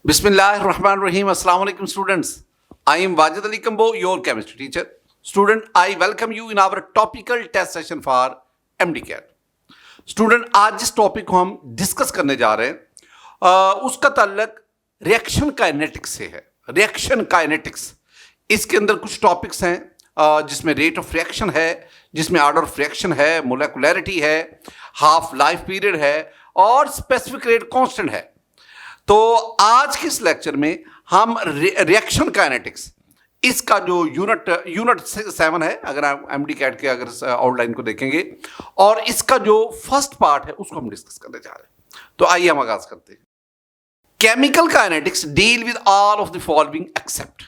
Bismillahirrahmanirrahim. Assalamu alaikum students. I am Wajid Ali Kambo, your chemistry teacher. Student, I welcome you in our topical test session for MDCAT. Student, आज जिस topic को हम discuss करने जा रहे हैं उसका ताल्लुक रिएक्शन काइनेटिक्स से है. रिएक्शन काइनेटिक्स, इसके अंदर कुछ टॉपिक्स हैं जिसमें रेट ऑफ रिएक्शन है, जिसमें ऑर्डर ऑफ रिएक्शन है, मोलेकुलरिटी है, हाफ लाइफ पीरियड है और स्पेसिफिक रेट कांस्टेंट है. तो आज के इस लेक्चर में हम रिएक्शन काइनेटिक्स, इसका जो यूनिट 7 है, अगर आप MDCAT के अगर आउटलाइन को देखेंगे, और इसका जो फर्स्ट पार्ट है उसको हम डिस्कस करने जा रहे हैं. तो आइए हम आगाज करते हैं. Chemical kinetics deal with all of the following except.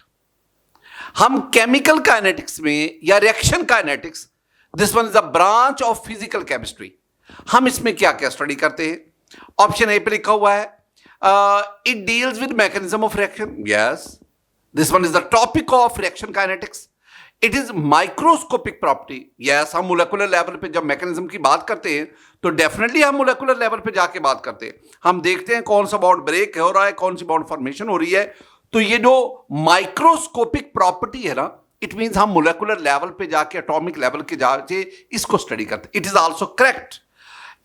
हम केमिकल काइनेटिक्स में या reaction kinetics, this one is a branch of physical chemistry, हम इसमें क्या क्या स्टडी करते हैं. ऑप्शन ए पे लिखा हुआ है it deals with mechanism of reaction. Yes, this one is the topic of reaction kinetics. It is microscopic property. Yes, हम मोलेकुलर लेवल पे जब मैकेनिज्म की बात करते हैं तो डेफिनेटली हम मोलेकुलर लेवल पे जाके बात करते हैं. हम देखते हैं कौन सा बॉन्ड ब्रेक हो रहा है, कौन सी बॉन्ड फॉर्मेशन हो रही है. तो ये जो माइक्रोस्कोपिक प्रॉपर्टी है ना, इट मीन्स हम मोलेकुलर लेवल पे जाके, एटॉमिक लेवल के जाके इसको स्टडी करते हैं. It is also correct.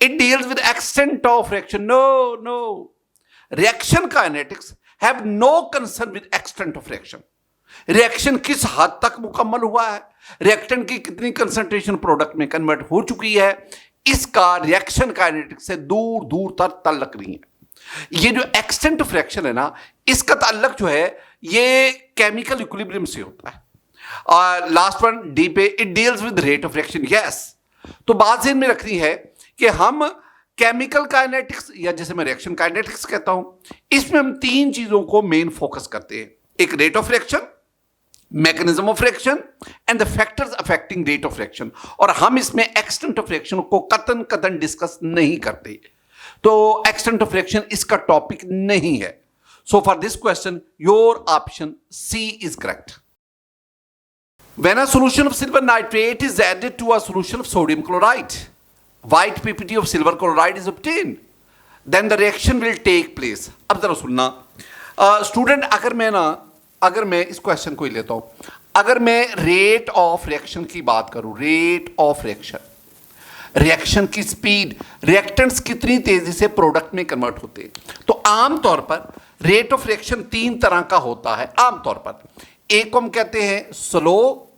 It deals with extent of reaction. No, reaction kinetics have no concern with extent of reaction. Reaction किस हद तक मुकम्मल हुआ है, रिएक्टेंट की कितनी कंसंट्रेशन प्रोडक्ट में कन्वर्ट हो चुकी है, इसका रिएक्शन काइनेटिक्स से दूर दूर तक ताल्लुक नहीं है. ये जो एक्सटेंट ऑफ रिएक्शन है ना, इसका ताल्लुक जो है ये केमिकल इक्विलिब्रियम से होता है. और लास्ट वन डी पे, it deals with rate of reaction. Yes, तो बात ध्यान में रखनी है कि हम केमिकल काइनेटिक्स या जैसे मैं रिएक्शन काइनेटिक्स कहता हूं, इसमें हम तीन चीजों को मेन फोकस करते हैं. एक rate of reaction, mechanism of reaction and the factors affecting rate of reaction. और हम इसमें एक्सटेंट ऑफ रिएक्शन को कतन डिस्कस नहीं करते. तो एक्सटेंट ऑफ रिएक्शन इसका टॉपिक नहीं है. So for this question your option C is correct. When a solution of silver nitrate is added to a solution of sodium chloride, white PPT of silver chloride is obtained, then the reaction will take place. अब जरा सुनना student, अगर मैं इस question को ही लेता हूं, अगर मैं रेट ऑफ रिएक्शन की बात करूं, रेट ऑफ रिएक्शन, रिएक्शन की स्पीड, रिएक्टेंट्स कितनी तेजी से प्रोडक्ट में कन्वर्ट होते हैं, तो आमतौर पर रेट ऑफ रिएक्शन तीन तरह का होता है. आमतौर पर एक को हम कहते हैं स्लो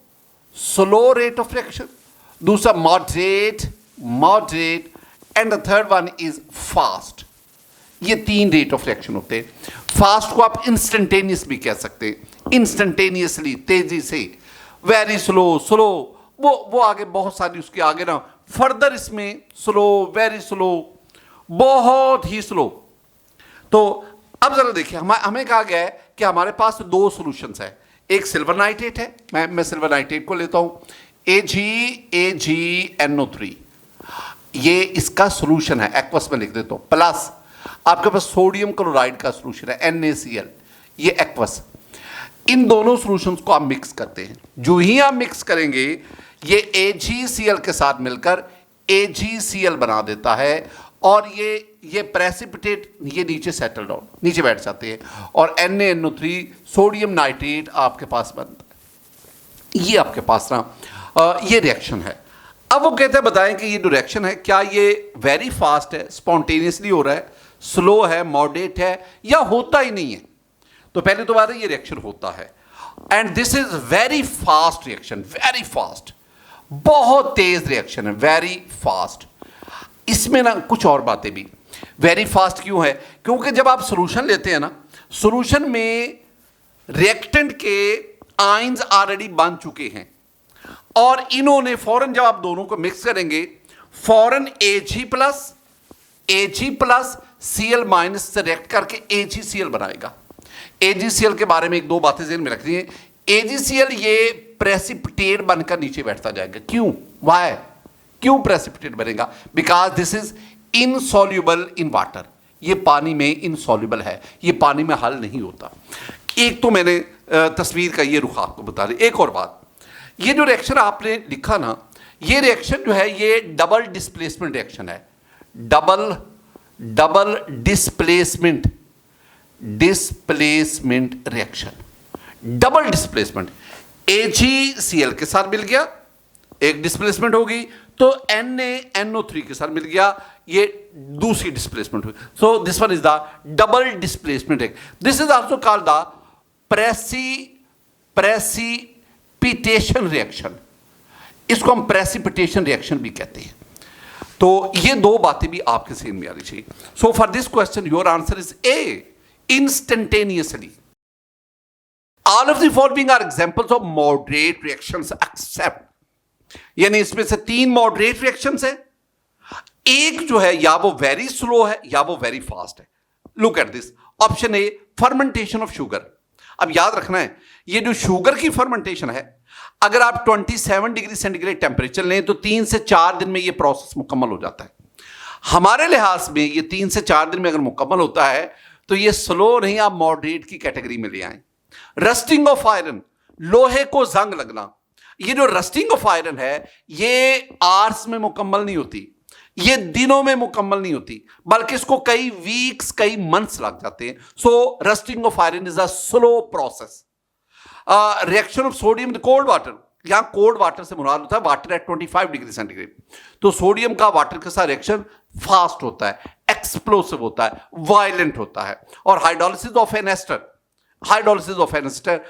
रेट ऑफ रिएक्शन, दूसरा moderate and the third one is fast. ये तीन रेट ऑफ रिएक्शन होते हैं. फास्ट को आप इंस्टेंटेनियस भी कह सकते हैं, इंस्टेंटेनियसली, तेजी से. वेरी स्लो, वो आगे बहुत सारी उसके आगे ना, फर्दर इसमें स्लो, वेरी स्लो, बहुत ही स्लो. तो अब जरा देखिए, हमें कहा गया है कि हमारे पास दो सॉल्यूशंस है. एक सिल्वर नाइट्रेट है, मैं सिल्वर नाइट्रेट को लेता हूं, AgNO3, ये इसका सॉल्यूशन है, एक्वस में लिख देता हूं. प्लस आपके पास सोडियम क्लोराइड का सॉल्यूशन है, NaCl, ये एक्वस. इन दोनों सॉल्यूशंस को आप मिक्स करते हैं. जो ही आप मिक्स करेंगे ये AgCl के साथ मिलकर AgCl बना देता है, और ये प्रेसिपिटेट, ये नीचे सेटल डाउन, नीचे बैठ जाते हैं, और NaNO3 सोडियम नाइट्रेट आपके पास बनता है. ये आपके पास ना ये रिएक्शन है. अब वो कहते हैं बताएं कि ये जो रिएक्शन है, क्या ये वेरी फास्ट है, स्पॉन्टेनियसली हो रहा है, स्लो है, मॉडरेट है, या होता ही नहीं है. तो पहले तो बात है ये रिएक्शन होता है, and this is very fast reaction, very fast, बहुत तेज रिएक्शन है, वेरी फास्ट. इसमें ना कुछ और बातें भी. वेरी फास्ट क्यों है? क्योंकि जब आप सॉल्यूशन लेते हैं ना, सॉल्यूशन में रिएक्टेंट के आयंस ऑलरेडी बन चुके हैं, और इन्होंने फौरन, जब आप दोनों को मिक्स करेंगे, फौरन Ag प्लस Cl माइनस से रिएक्ट करके AgCl बनाएगा. AgCl के बारे में एक दो बातें ज़हन में रखनी है. AgCl ये प्रेसिपिटेट बनकर नीचे बैठता जाएगा. क्यों? वाई? क्यों प्रेसिपिटेट बनेगा? Because this is insoluble in water. ये पानी में इनसॉल्युबल है, ये पानी में हल नहीं होता. एक तो मैंने तस्वीर का ये रुख आपको बता दी. एक और बात, ये जो रिएक्शन आपने लिखा ना, ये रिएक्शन जो है ये डबल डिस्प्लेसमेंट रिएक्शन है. Double displacement displacement reaction, double displacement. AgCl के साथ मिल गया, एक डिस्प्लेसमेंट होगी, तो NaNO3 के साथ मिल गया, ये दूसरी डिस्प्लेसमेंट हुई। So this one is the double displacement. This is also called the precipitation reaction. इसको हम प्रेसिपिटेशन रिएक्शन भी कहते हैं। तो ये दो बातें भी आपके समझ में आनी चाहिए। सो for this question your answer is a, instantaneously. All of the following are examples of moderate reactions except, यानी इसमें से 3 moderate reactions है, एक जो है या वो very slow है या वो very fast है। Look at this, option A, fermentation of sugar। अब याद रखना है, ये जो शुगर की फर्मेंटेशन है, अगर आप 27 डिग्री सेंटीग्रेड टेम्परेचर लें तो 3 से 4 दिन में ये प्रोसेस मुकम्मल हो जाता है। हमारे लिहाज में ये 3 से 4 दिन में अगर मुकम्मल होता है तो ये स्लो नहीं, आप मॉडरेट की कैटेगरी में ले आए। रस्टिंग ऑफ आयरन, लोहे को जंग लगना, ये जो रस्टिंग ऑफ आयरन है ये आवर्स में मुकम्मल नहीं होती, ये दिनों में मुकम्मल नहीं होती, बल्कि इसको कई वीक्स कई मंथ्स लग जाते हैं। So rusting of iron is a slow process. Reaction of sodium with cold water, यहां कोल्ड वाटर से मुराद होता है वाटर एट 25 डिग्री सेंटीग्रेड। तो सोडियम का वाटर के साथ रिएक्शन फास्ट होता है, एक्सप्लोसिव होता है, वायलेंट होता है। और hydrolysis of an ester, hydrolysis of an ester,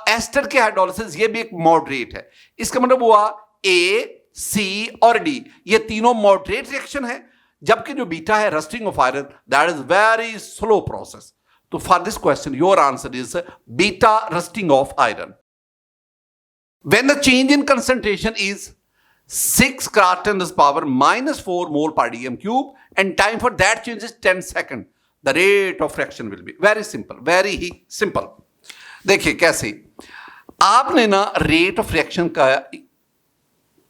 ester के हाइड्रोलिसिस ये भी एक मॉडरेट है। इसका मतलब हुआ ए, सी और डी ये तीनों मॉडरेट रिएक्शन है, जबकि जो बीटा है rusting of iron that is very slow process. तो for this question your answer is beta rusting of iron. When the change in concentration is 6 × 10⁻⁻⁴ mole per dm cube and time for that change is 10 seconds, the rate of reaction will be very simple, very he simple। देखिए कैसे, आपने ना rate of reaction का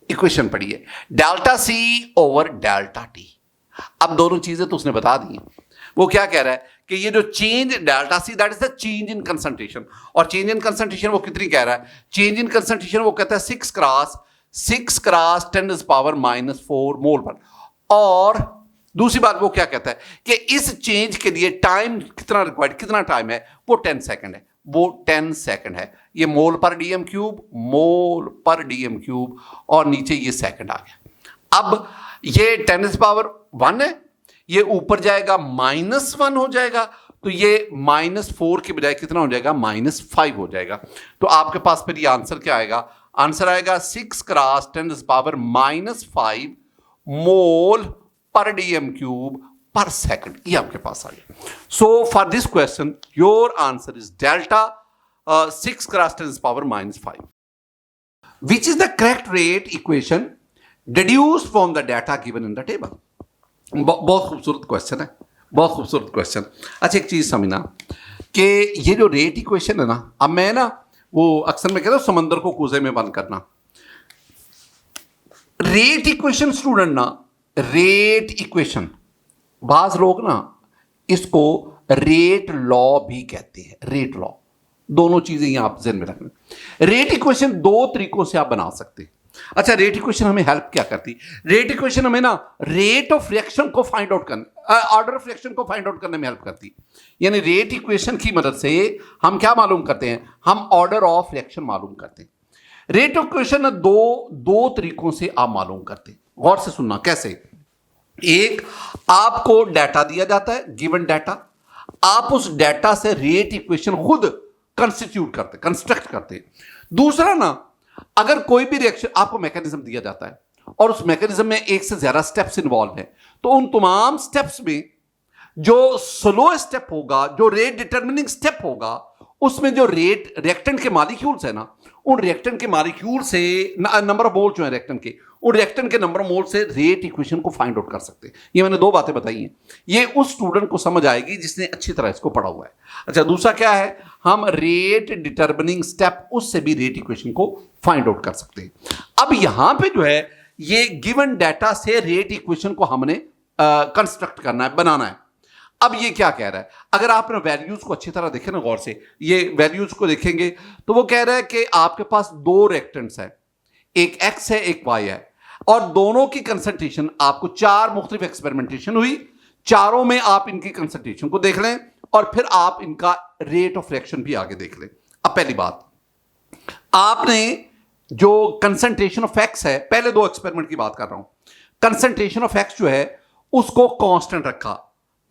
equation पढ़ी है, delta C over delta T। अब दोनों चीजें तो उसने बता दी हैं। वो क्या कह रहा है कि ये जो change delta C that is the change in concentration, और चेंज इन कंसंट्रेशन वो कितनी कह रहा है, चेंज इन कंसंट्रेशन वो कहता है 6 × 10⁻⁻⁴ मोल पर। और दूसरी बात वो क्या कहता है कि इस चेंज के लिए टाइम कितना रिक्वायर्ड, कितना टाइम है, वो 10 सेकंड है, वो 10 सेकंड है। ये मोल पर डीएम क्यूब, मोल पर डीएम क्यूब, और नीचे ये सेकंड आ गया। अब ये 10⁻1 है, ये ऊपर जाएगा -1 हो जाएगा, तो ये -4 के बजाय कितना हो जाएगा, -5 हो जाएगा। तो आपके पास फिर ये आंसर क्या आएगा, आंसर आएगा 6 × 10⁻⁻5 मोल पर डीएम क्यूब पर सेकंड। ये आपके पास आ गया। सो for this question your answer is delta 6 × 10⁻⁻5। Which is the correct rate equation deduced from the data given in the table। बहुत खूबसूरत क्वेश्चन है, बहुत खूबसूरत क्वेश्चन। अच्छा एक चीज समझना कि ये जो रेट इक्वेशन है ना, अब मैं ना वो अक्सर मैं कहता हूं समंदर को कूजे में बंद करना। रेट इक्वेशन स्टूडेंट ना, रेट इक्वेशन बाज लोग ना इसको रेट लॉ भी कहते हैं, रेट लॉ। दोनों चीजें यहां आप ध्यान में रखना। रेट इक्वेशन दो तरीकों से आप बना सकते हैं। अच्छा रेट इक्वेशन हमें हेल्प क्या करती, रेट इक्वेशन हमें ना रेट ऑफ रिएक्शन को फाइंड आउट करने, ऑर्डर ऑफ रिएक्शन को फाइंड आउट करने में हेल्प करती। यानी रेट इक्वेशन की मदद से हम क्या मालूम करते हैं, हम ऑर्डर ऑफ रिएक्शन मालूम करते हैं। रेट ऑफ इक्वेशन दो तरीकों से आप मालूम करते हैं। गौर से सुनना कैसे। एक, आपको डाटा दिया जाता है, गिवन डाटा, आप उस डाटा से रेट इक्वेशन खुद कंस्ट्रक्ट करते हैं। दूसरा ना, अगर कोई भी रिएक्शन आपको मैकेनिज्म दिया जाता है और उस मैकेनिज्म में एक से ज्यादा स्टेप्स इन्वॉल्व हैं, तो उन तमाम स्टेप्स में जो स्लो स्टेप होगा, जो रेट डिटरमिनिंग स्टेप होगा, उसमें जो रेट रिएक्टेंट के मॉलिक्यूल्स है ना, उन रिएक्टेंट के मॉलिक्यूल से नंबर ऑफ मोल जो है रिएक्टेंट के, उन रिएक्टेंट के नंबर ऑफ मोल से रेट इक्वेशन को फाइंड आउट कर सकते हैं। ये मैंने दो बातें बताई हैं, ये उस स्टूडेंट को समझ आएगी जिसने अच्छी तरह इसको पढ़ा हुआ है। अच्छा दूसरा क्या है, हम रेट डिटरमिनिंग स्टेप उससे भी रेट इक्वेशन को फाइंड आउट कर सकते हैं। अब यहां पे जो है ये गिवन डाटा से रेट इक्वेशन को हमने कंस्ट्रक्ट करना है, बनाना है। अब ये क्या कह रहा है, अगर आपने वैल्यूज को अच्छी तरह देखें ना गौर से, ये वैल्यूज को देखेंगे तो वो कह रहा है कि आपके पास दो रिएक्टेंट्स हैं, एक X है एक Y है, और दोनों की कंसंट्रेशन आपको 4 मुख्तलिफ एक्सपेरिमेंटेशन हुई, चारों में आप इनकी कंसंट्रेशन को देख लें और फिर आप इनका रेट ऑफ रिएक्शन भी आगे देख लें। अब पहली बात, आपने जो कंसंट्रेशन ऑफ एक्स है, पहले दो एक्सपेरिमेंट की बात कर रहा हूं, कंसंट्रेशन ऑफ एक्स जो है उसको कांस्टेंट रखा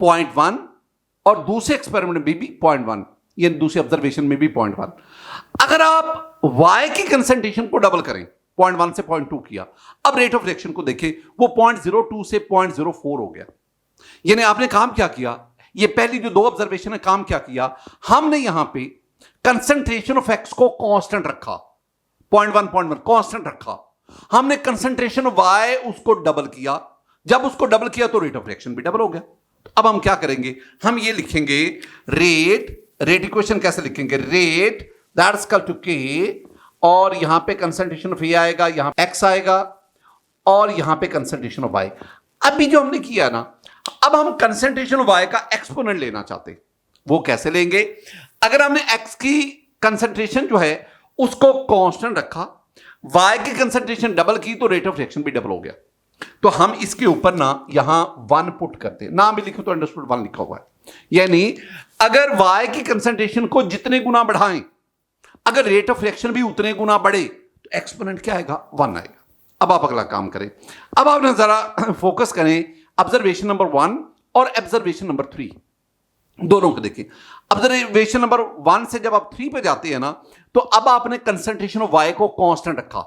0.1 और दूसरे एक्सपेरिमेंट में भी 0.1, ये दूसरे ऑब्जर्वेशन में भी 0.1। अगर आप y की कंसंट्रेशन को डबल करें, 0.1 से 0.2 किया, अब रेट ऑफ रिएक्शन को देखें, वो 0.02 से 0.04 हो गया। यानी आपने काम क्या किया, ये पहली जो दो ऑब्जर्वेशन है, काम क्या किया, हमने यहां पे कंसंट्रेशन ऑफ एक्स को कांस्टेंट रखा, 0.1 कांस्टेंट रखा। हमने कंसंट्रेशन ऑफ y उसको डबल किया, जब उसको डबल किया तो रेट ऑफ रिएक्शन भी डबल हो गया। तो अब हम क्या करेंगे, हम ये लिखेंगे रेट इक्वेशन कैसे लिखेंगे, रेट दैट्स इक्वल टू के, और यहां पे कंसंट्रेशन ऑफ ए आएगा, यहां एक्स आएगा, और यहां पे कंसंट्रेशन ऑफ वाई। अभी जो हमने किया ना, अब हम कंसंट्रेशन ऑफ वाई का एक्सपोनेंट लेना चाहते, वो कैसे लेंगे। अगर हमने एक्स की कंसंट्रेशन जो है उसको कांस्टेंट रखा, वाई की कंसंट्रेशन डबल की, तो रेट ऑफ रिएक्शन भी डबल हो गया। तो हम इसके ऊपर ना यहां 1 पुट करते, नाम भी लिखो तो अंडरस्टूड 1 लिखा हुआ है। यानी अगर वाई की कंसंट्रेशन को जितने गुना बढ़ाएं, अगर रेट ऑफ रिएक्शन भी उतने गुना बढ़े, तो एक्सपोनेंट क्या आएगा, 1 आएगा। अब आप अगला काम करें, अब आप जरा फोकस करें ऑब्जर्वेशन नंबर 1 और ऑब्जर्वेशन नंबर 3, दोनों को देखिए। ऑब्जर्वेशन नंबर 1 से जब आप 3 पे जाते हैं ना, तो अब आपने कंसंट्रेशन ऑफ वाई को कांस्टेंट रखा,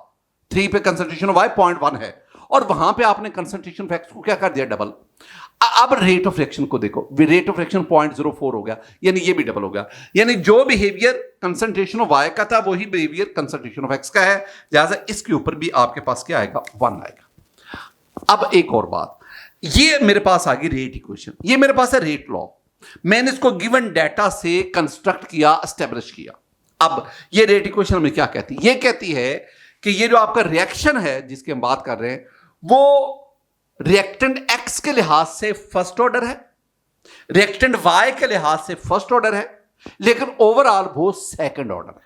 3 पे कंसंट्रेशन ऑफ वाई 0.1 है, और वहां पे आपने कंसंट्रेशन ऑफ एक्स को क्या कर दिया, डबल। अब रेट ऑफ रिएक्शन को देखो, रेट ऑफ रिएक्शन 0.04 हो गया, यानी ये भी डबल हो गया। यानी जो बिहेवियर कंसंट्रेशन ऑफ वाई का था वही बिहेवियर कंसंट्रेशन ऑफ एक्स का है, लिहाजा इसके ऊपर भी आपके पास क्या आएगा, 1 आएगा। अब एक और बात, ये मेरे पास आ गई रेट इक्वेशन, ये मेरे पास है रेट लॉ। मैंने इसको गिवन डाटा से कंस्ट्रक्ट किया, एस्टेब्लिश किया। अब ये रेट इक्वेशन में क्या कहती है, ये कहती है कि ये जो आपका रिएक्शन है जिसकी हम बात कर रहे हैं, वो रिएक्टेंट एक्स के लिहाज से फर्स्ट ऑर्डर है, रिएक्टेंट वाई के लिहाज से फर्स्ट ऑर्डर है, लेकिन ओवरऑल वो सेकंड ऑर्डर है।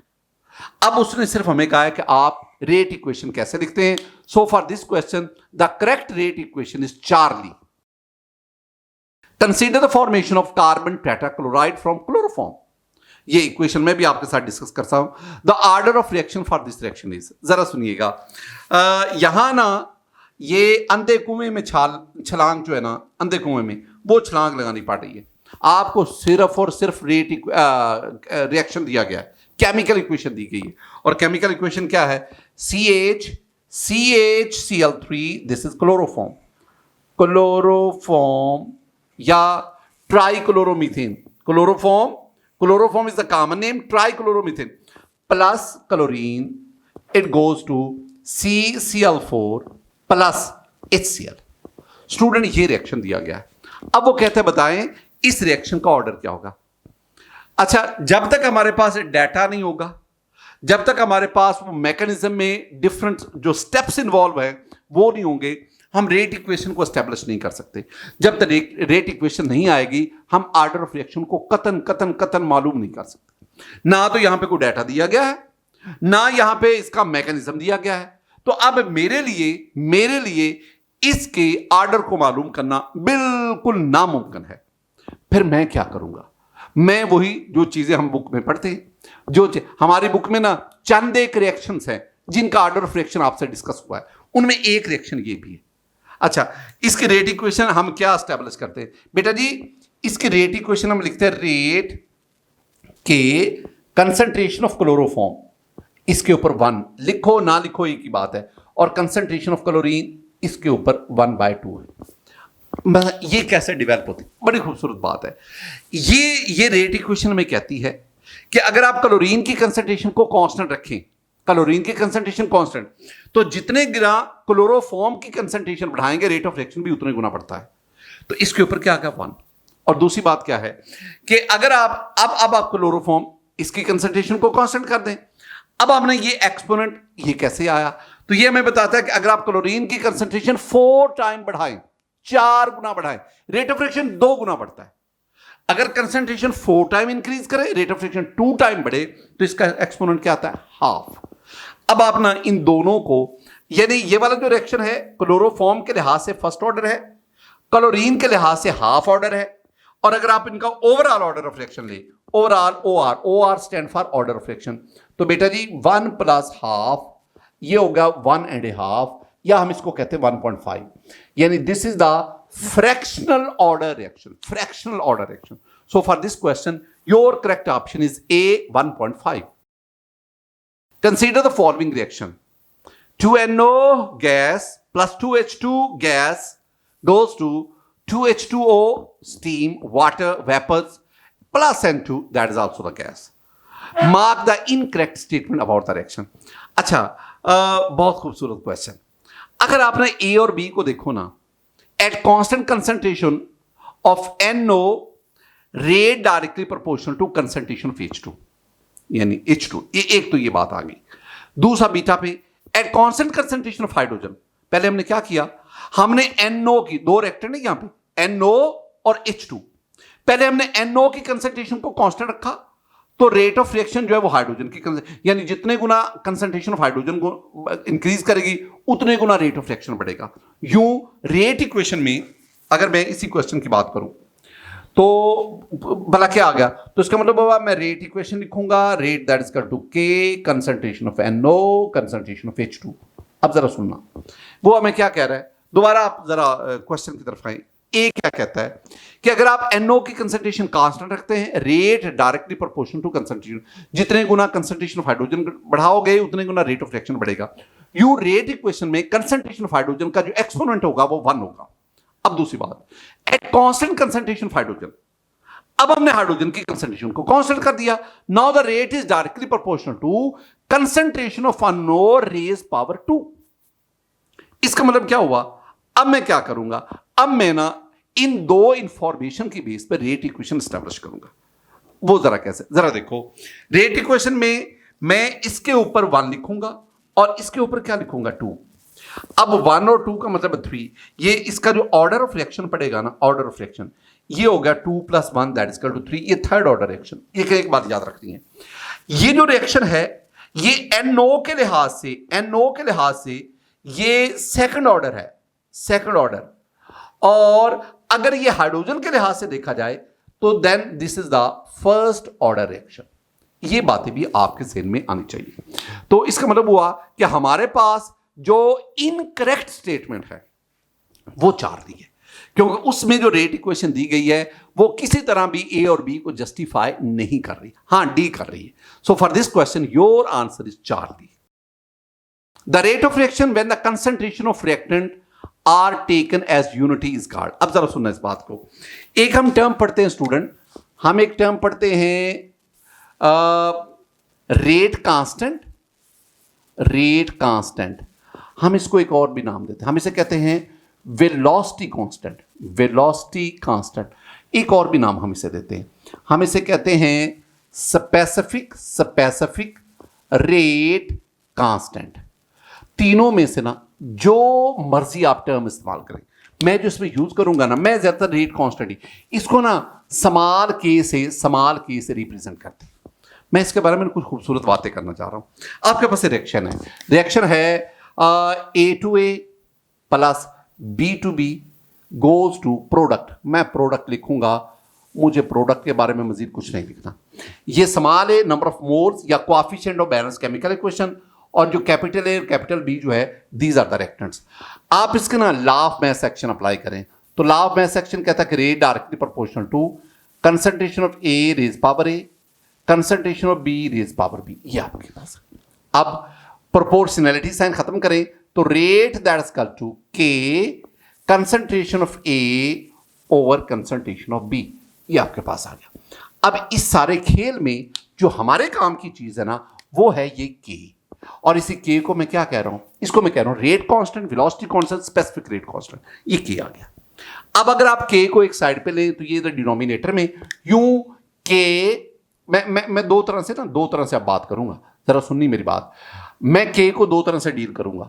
अब उसने सिर्फ हमें कहा है कि आप रेट इक्वेशन कैसे लिखते हैं। सो for this question the correct rate equation is Charlie. Consider the formation of carbon tetrachloride from chloroform. ये इक्वेशन में भी आपके साथ डिस्कस करता हूं। The order of reaction for this reaction is, जरा सुनिएगा, यहां ना ये अंधे कुएं में छलांग जो है ना, अंधे कुएं में वो छलांग लगानी पड़ रही है। आपको सिर्फ और सिर्फ रेट रिएक्शन दिया गया है, केमिकल इक्वेशन दी गई है, और केमिकल इक्वेशन क्या है, CHCl3, this is chloroform, chloroform या ट्राइक्लोरोमीथेन, chloroform is the common name, trichloromethane plus chlorine, it goes to CCl4 plus HCl। Student ये रिएक्शन दिया गया है। अब वो कहते हैं बताएं इस रिएक्शन का ऑर्डर क्या होगा। अच्छा, जब तक हमारे पास डाटा नहीं होगा, जब तक हमारे पास वो मैकेनिज्म में डिफरेंट जो स्टेप्स इन्वॉल्व है वो नहीं होंगे, हम रेट इक्वेशन को एस्टेब्लिश नहीं कर सकते। जब तक रेट इक्वेशन नहीं आएगी, हम ऑर्डर ऑफ रिएक्शन को कतन मालूम नहीं कर सकते। ना तो यहां पे कोई डाटा दिया गया है, ना यहां पे इसका मैकेनिज्म दिया गया है। तो अब मेरे लिए इसके ऑर्डर को मालूम करना बिल्कुल नामुमकिन है। फिर मैं क्या करूंगा, मैं वही जो चीजें हम बुक में पढ़ते हैं, जो हमारी बुक में ना चंद एक रिएक्शंस हैं जिनका ऑर्डर ऑफ रिएक्शन आपसे डिस्कस हुआ है, उनमें एक रिएक्शन ये भी है। अच्छा, इसकी रेट इक्वेशन हम क्या एस्टेब्लिश करते हैं बेटा जी, इसकी रेट इक्वेशन हम लिखते हैं रेट के कंसंट्रेशन ऑफ क्लोरोफॉर्म, इसके ऊपर 1 लिखो ना लिखो एक ही बात है, और कंसंट्रेशन ऑफ क्लोरीन इसके ऊपर 1/2 है। ये कैसे डेवलप होती है, बड़ी खूबसूरत बात है। ये रेट इक्वेशन में कहती है कि अगर आप क्लोरीन की कंसंट्रेशन को कांस्टेंट रखें, क्लोरीन की कंसंट्रेशन कांस्टेंट, तो जितने गुना क्लोरोफॉर्म की कंसंट्रेशन बढ़ाएंगे, रेट ऑफ रिएक्शन भी उतने गुना बढ़ता है। तो इसके ऊपर क्या क्या 1। और दूसरी बात क्या है कि अगर आप अब आप क्लोरोफॉर्म इसकी कंसंट्रेशन को कांस्टेंट कर दें, अब आपने ये एक्सपोनेंट ये कैसे आया, तो ये हमें बताता है कि अगर आप क्लोरीन की कंसंट्रेशन 4 टाइम बढ़ाएं, 4 गुना बढ़ाएं, रेट ऑफ रिएक्शन 2 गुना बढ़ता है। अगर कंसंट्रेशन 4 टाइम इंक्रीज करे, रेट ऑफ रिएक्शन 2 टाइम बढ़े, तो इसका एक्सपोनेंट क्या आता है, हाफ। अब आप ना इन दोनों को, यानी ये वाला जो रिएक्शन है क्लोरोफॉर्म के लिहाज से फर्स्ट ऑर्डर है, क्लोरीन के लिहाज से हाफ ऑर्डर है, और अगर आप इनका ओवरऑल ऑर्डर ऑफ रिएक्शन ले, overall O R stand for order of reaction, तो बेटा जी 1 प्लस हाफ ये होगा 1.5, या हम इसको कहते हैं 1.5, यानी this is the fractional order reaction, fractional order reaction. So for this question your correct option is a 1.5. Consider the following reaction. 2NO gas plus 2H2 gas goes to 2H2O steam, water, vapors plus N2, that is also the gas. Mark the incorrect statement about the reaction. अच्छा, बहुत खूबसूरत question. अगर आपने A और B को देखो ना, at constant concentration of NO rate directly proportional to concentration of H2, यानी H2, एक तो ये बात आ गई. दूसरा बीटा पे eight constant concentration of hydrogen, पहले हमने क्या किया, हमने NO की, दो रिएक्टर है यहां पे, NO और H2, पहले हमने NO की कंसंट्रेशन को कांस्टेंट रखा, तो रेट ऑफ रिएक्शन जो है वो हाइड्रोजन की, यानी जितने गुना कंसंट्रेशन ऑफ हाइड्रोजन को इंक्रीज करेगी उतने गुना रेट ऑफ रिएक्शन बढ़ेगा. यूं रेट इक्वेशन में अगर मैं इसी क्वेश्चन की बात करूं तो भला क्या आ गया, तो इसका मतलब बाबा मैं रेट इक्वेशन लिखूंगा, rate that is equal to K concentration of NO concentration of H2. अब जरा सुनना, वो हमें क्या कह रहा है, दोबारा आप जरा क्वेश्चन की तरफ आए. ए क्या कहता है कि अगर आप NO की कंसंट्रेशन कांस्टेंट रखते हैं, rate directly proportional to concentration, जितने गुना कंसंट्रेशन ऑफ हाइड्रोजन बढ़ाओगे उतने गुना रेट ऑफ रिएक्शन बढ़ेगा. यू रेट इक्वेशन में कंसंट्रेशन ऑफ हाइड्रोजन का जो एक्सपोनेंट होगा वो 1 होगा. अब दूसरी बात, at constant concentration of hydrogen, अब हमने हाइड्रोजन की कंसंट्रेशन को कांस्टेंट कर दिया. Now the rate is directly proportional to concentration of NO raise power 2. इसका मतलब क्या हुआ, अब मैं क्या करूंगा, अब मैं ना इन दो इंफॉर्मेशन की बेस पर रेट इक्वेशन एस्टेब्लिश करूंगा. वो जरा कैसे, जरा देखो, रेट इक्वेशन में मैं इसके ऊपर 1 लिखूंगा और इसके ऊपर क्या लिखूंगा, 2. अब 1 और 2 का मतलब 3, ये इसका जो ऑर्डर ऑफ रिएक्शन पड़ेगा ना, ऑर्डर ऑफ रिएक्शन ये होगा 2 + 1 दैट इज इक्वल टू 3, ये थर्ड ऑर्डर रिएक्शन. एक बात याद रखनी है, ये जो रिएक्शन है ये NO के लिहाज से ये सेकंड ऑर्डर है, सेकंड ऑर्डर. और अगर ये हाइड्रोजन के लिहाज से देखा जाए तो then this is the first order reaction. ये बातें भी आपके ज़हन में आनी चाहिए. तो इसका मतलब हुआ कि हमारे पास जो इनकरेक्ट स्टेटमेंट है वो 4 दी है, क्योंकि उसमें जो रेट इक्वेशन दी गई है वो किसी तरह भी ए और बी को जस्टिफाई नहीं कर रही, हां डी कर रही है. So for this question your answer is 4 D. The rate of reaction when the concentration of reactant are taken as unity is called. अब जरा सुनना इस बात को, एक हम टर्म पढ़ते हैं स्टूडेंट, हम एक टर्म पढ़ते हैं रेट कांस्टेंट. रेट कांस्टेंट हम इसको एक और भी नाम देते हैं, हम इसे कहते हैं वेलोसिटी कांस्टेंट. वेलोसिटी कांस्टेंट एक और भी नाम हम इसे देते हैं, हम इसे कहते हैं स्पेसिफिक रेट कांस्टेंट. तीनों में से ना जो मर्जी आप टर्म इस्तेमाल करें, मैं जो इसमें यूज करूंगा ना, मैं ज्यादातर रेट कांस्टेंट ही, इसको ना स्मॉल के से रिप्रेजेंट करते हैं. मैं इसके बारे में कुछ खूबसूरत बातें करना चाह रहा हूं. आपके पास रिएक्शन है A2A प्लस B2B गोज टू प्रोडक्ट. मैं प्रोडक्ट लिखूंगा, मुझे प्रोडक्ट के बारे में मजीद कुछ नहीं लिखना. ये small A number of moles या coefficient of balance chemical equation, और जो कैपिटल ए और कैपिटल बी जो है दीज आर द रिएक्टेंट्स. आप इसके ना law of mass action apply करें तो लॉ ऑफ मास एक्शन कहता है कि rate directly proportional to concentration of A raise power A, concentration of B raise power B. ये आपके पास. अब प्रोपोर्शनैलिटी साइन खत्म करें तो rate that is equal to K concentration of A over concentration of B. ये आपके पास आ गया. अब इस सारे खेल में जो हमारे काम की चीज है ना वो है ये के, और इसी के को मैं क्या कह रहा हूं, इसको मैं कह रहा हूं rate constant, velocity constant, specific rate constant. ये के आ गया. अब अगर आप के को एक साइड पे ले तो ये डिनोमिनेटर में यूं के, मैं दो तरह से अब बात करूंगा, जरा सुननी मेरी बात. मैं के को दो तरह से डील करूंगा,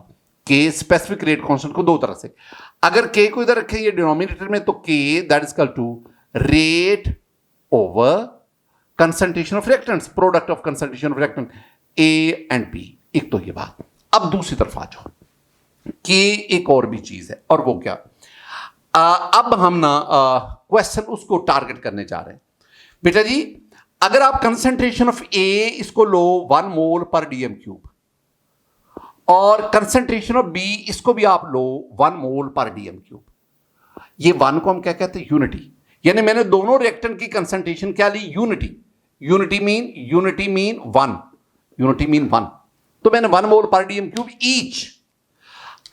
के स्पेसिफिक रेट कांस्टेंट को दो तरह से. अगर के को इधर रखें ये डिनोमिनेटर में तो k that is equal to rate over concentration of reactants, product of concentration of reactant a and b. एक तो ये बात. अब दूसरी तरफ आ जाओ, के एक और भी चीज है, और वो क्या, अब हम ना क्वेश्चन उसको टारगेट करने जा रहे हैं। बेटा जी, अगर आप कंसंट्रेशन ऑफ ए इसको लो 1 मोल पर डीएम क्यूब, और कंसंट्रेशन ऑफ बी इसको भी आप लो 1 मोल पर डीएम क्यूब, ये 1 को हम क्या कहते हैं? यूनिटी। यानी मैंने दोनों रिएक्टेंट की कंसंट्रेशन क्या ली? Unity. Unity mean 1, unity mean 1, तो मैंने 1 मोल पर डीएम क्यूब ईच।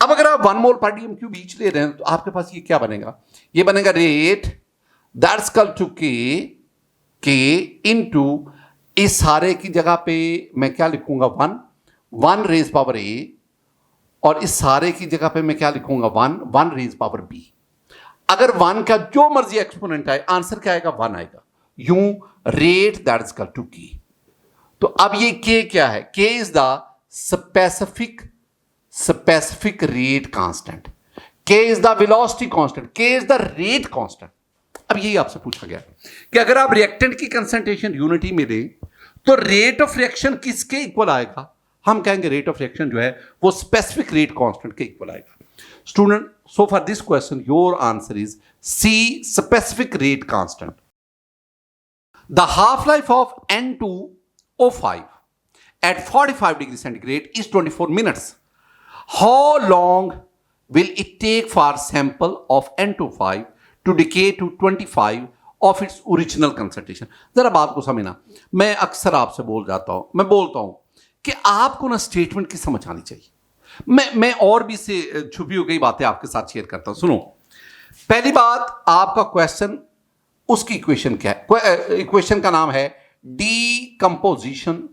अब अगर आप 1 मोल पर डीएम क्यूब ईच ले रहे हैं तो आपके पास ये क्या बनेगा? ये बनेगा रेट दैट्स इक्वल टू के इनटू इस सारे की जगह पे मैं क्या लिखूंगा? 1 रेज पावर ए, और इस सारे की जगह पे मैं क्या लिखूंगा? 1 रेज पावर बी। अगर 1 का जो मर्जी एक्सपोनेंट आए, आंसर क्या आएगा? 1 आएगा। यूं rate that is equal to K. तो अब ये के क्या है? K is the specific rate constant, K is the velocity constant, K is the rate constant. अब यही आपसे पूछा गया कि अगर आप रिएक्टेंट की कंसंट्रेशन यूनिटी में दें तो रेट ऑफ रिएक्शन किसके इक्वल आएगा? हम कहेंगे रेट ऑफ रिएक्शन जो है वो स्पेसिफिक रेट कांस्टेंट के इक्वल आएगा। Student, so for this question your answer is C, specific rate constant. The half-life of N2O5 at 45 degrees centigrade is 24 minutes. How long will it take for sample of N25 to decay to 25 of its original concentration? जरा बात को समझना। मैं अक्सर आपसे मैं बोलता हूं कि आपको ना स्टेटमेंट की समझ आनी चाहिए। मैं और भी से छुपी हुई कई बातें आपके साथ शेयर करता हूं। सुनो, पहली बात, आपका क्वेश्चन, उसकी इक्वेशन क्या है? इक्वेशन का नाम है डीकंपोजिशन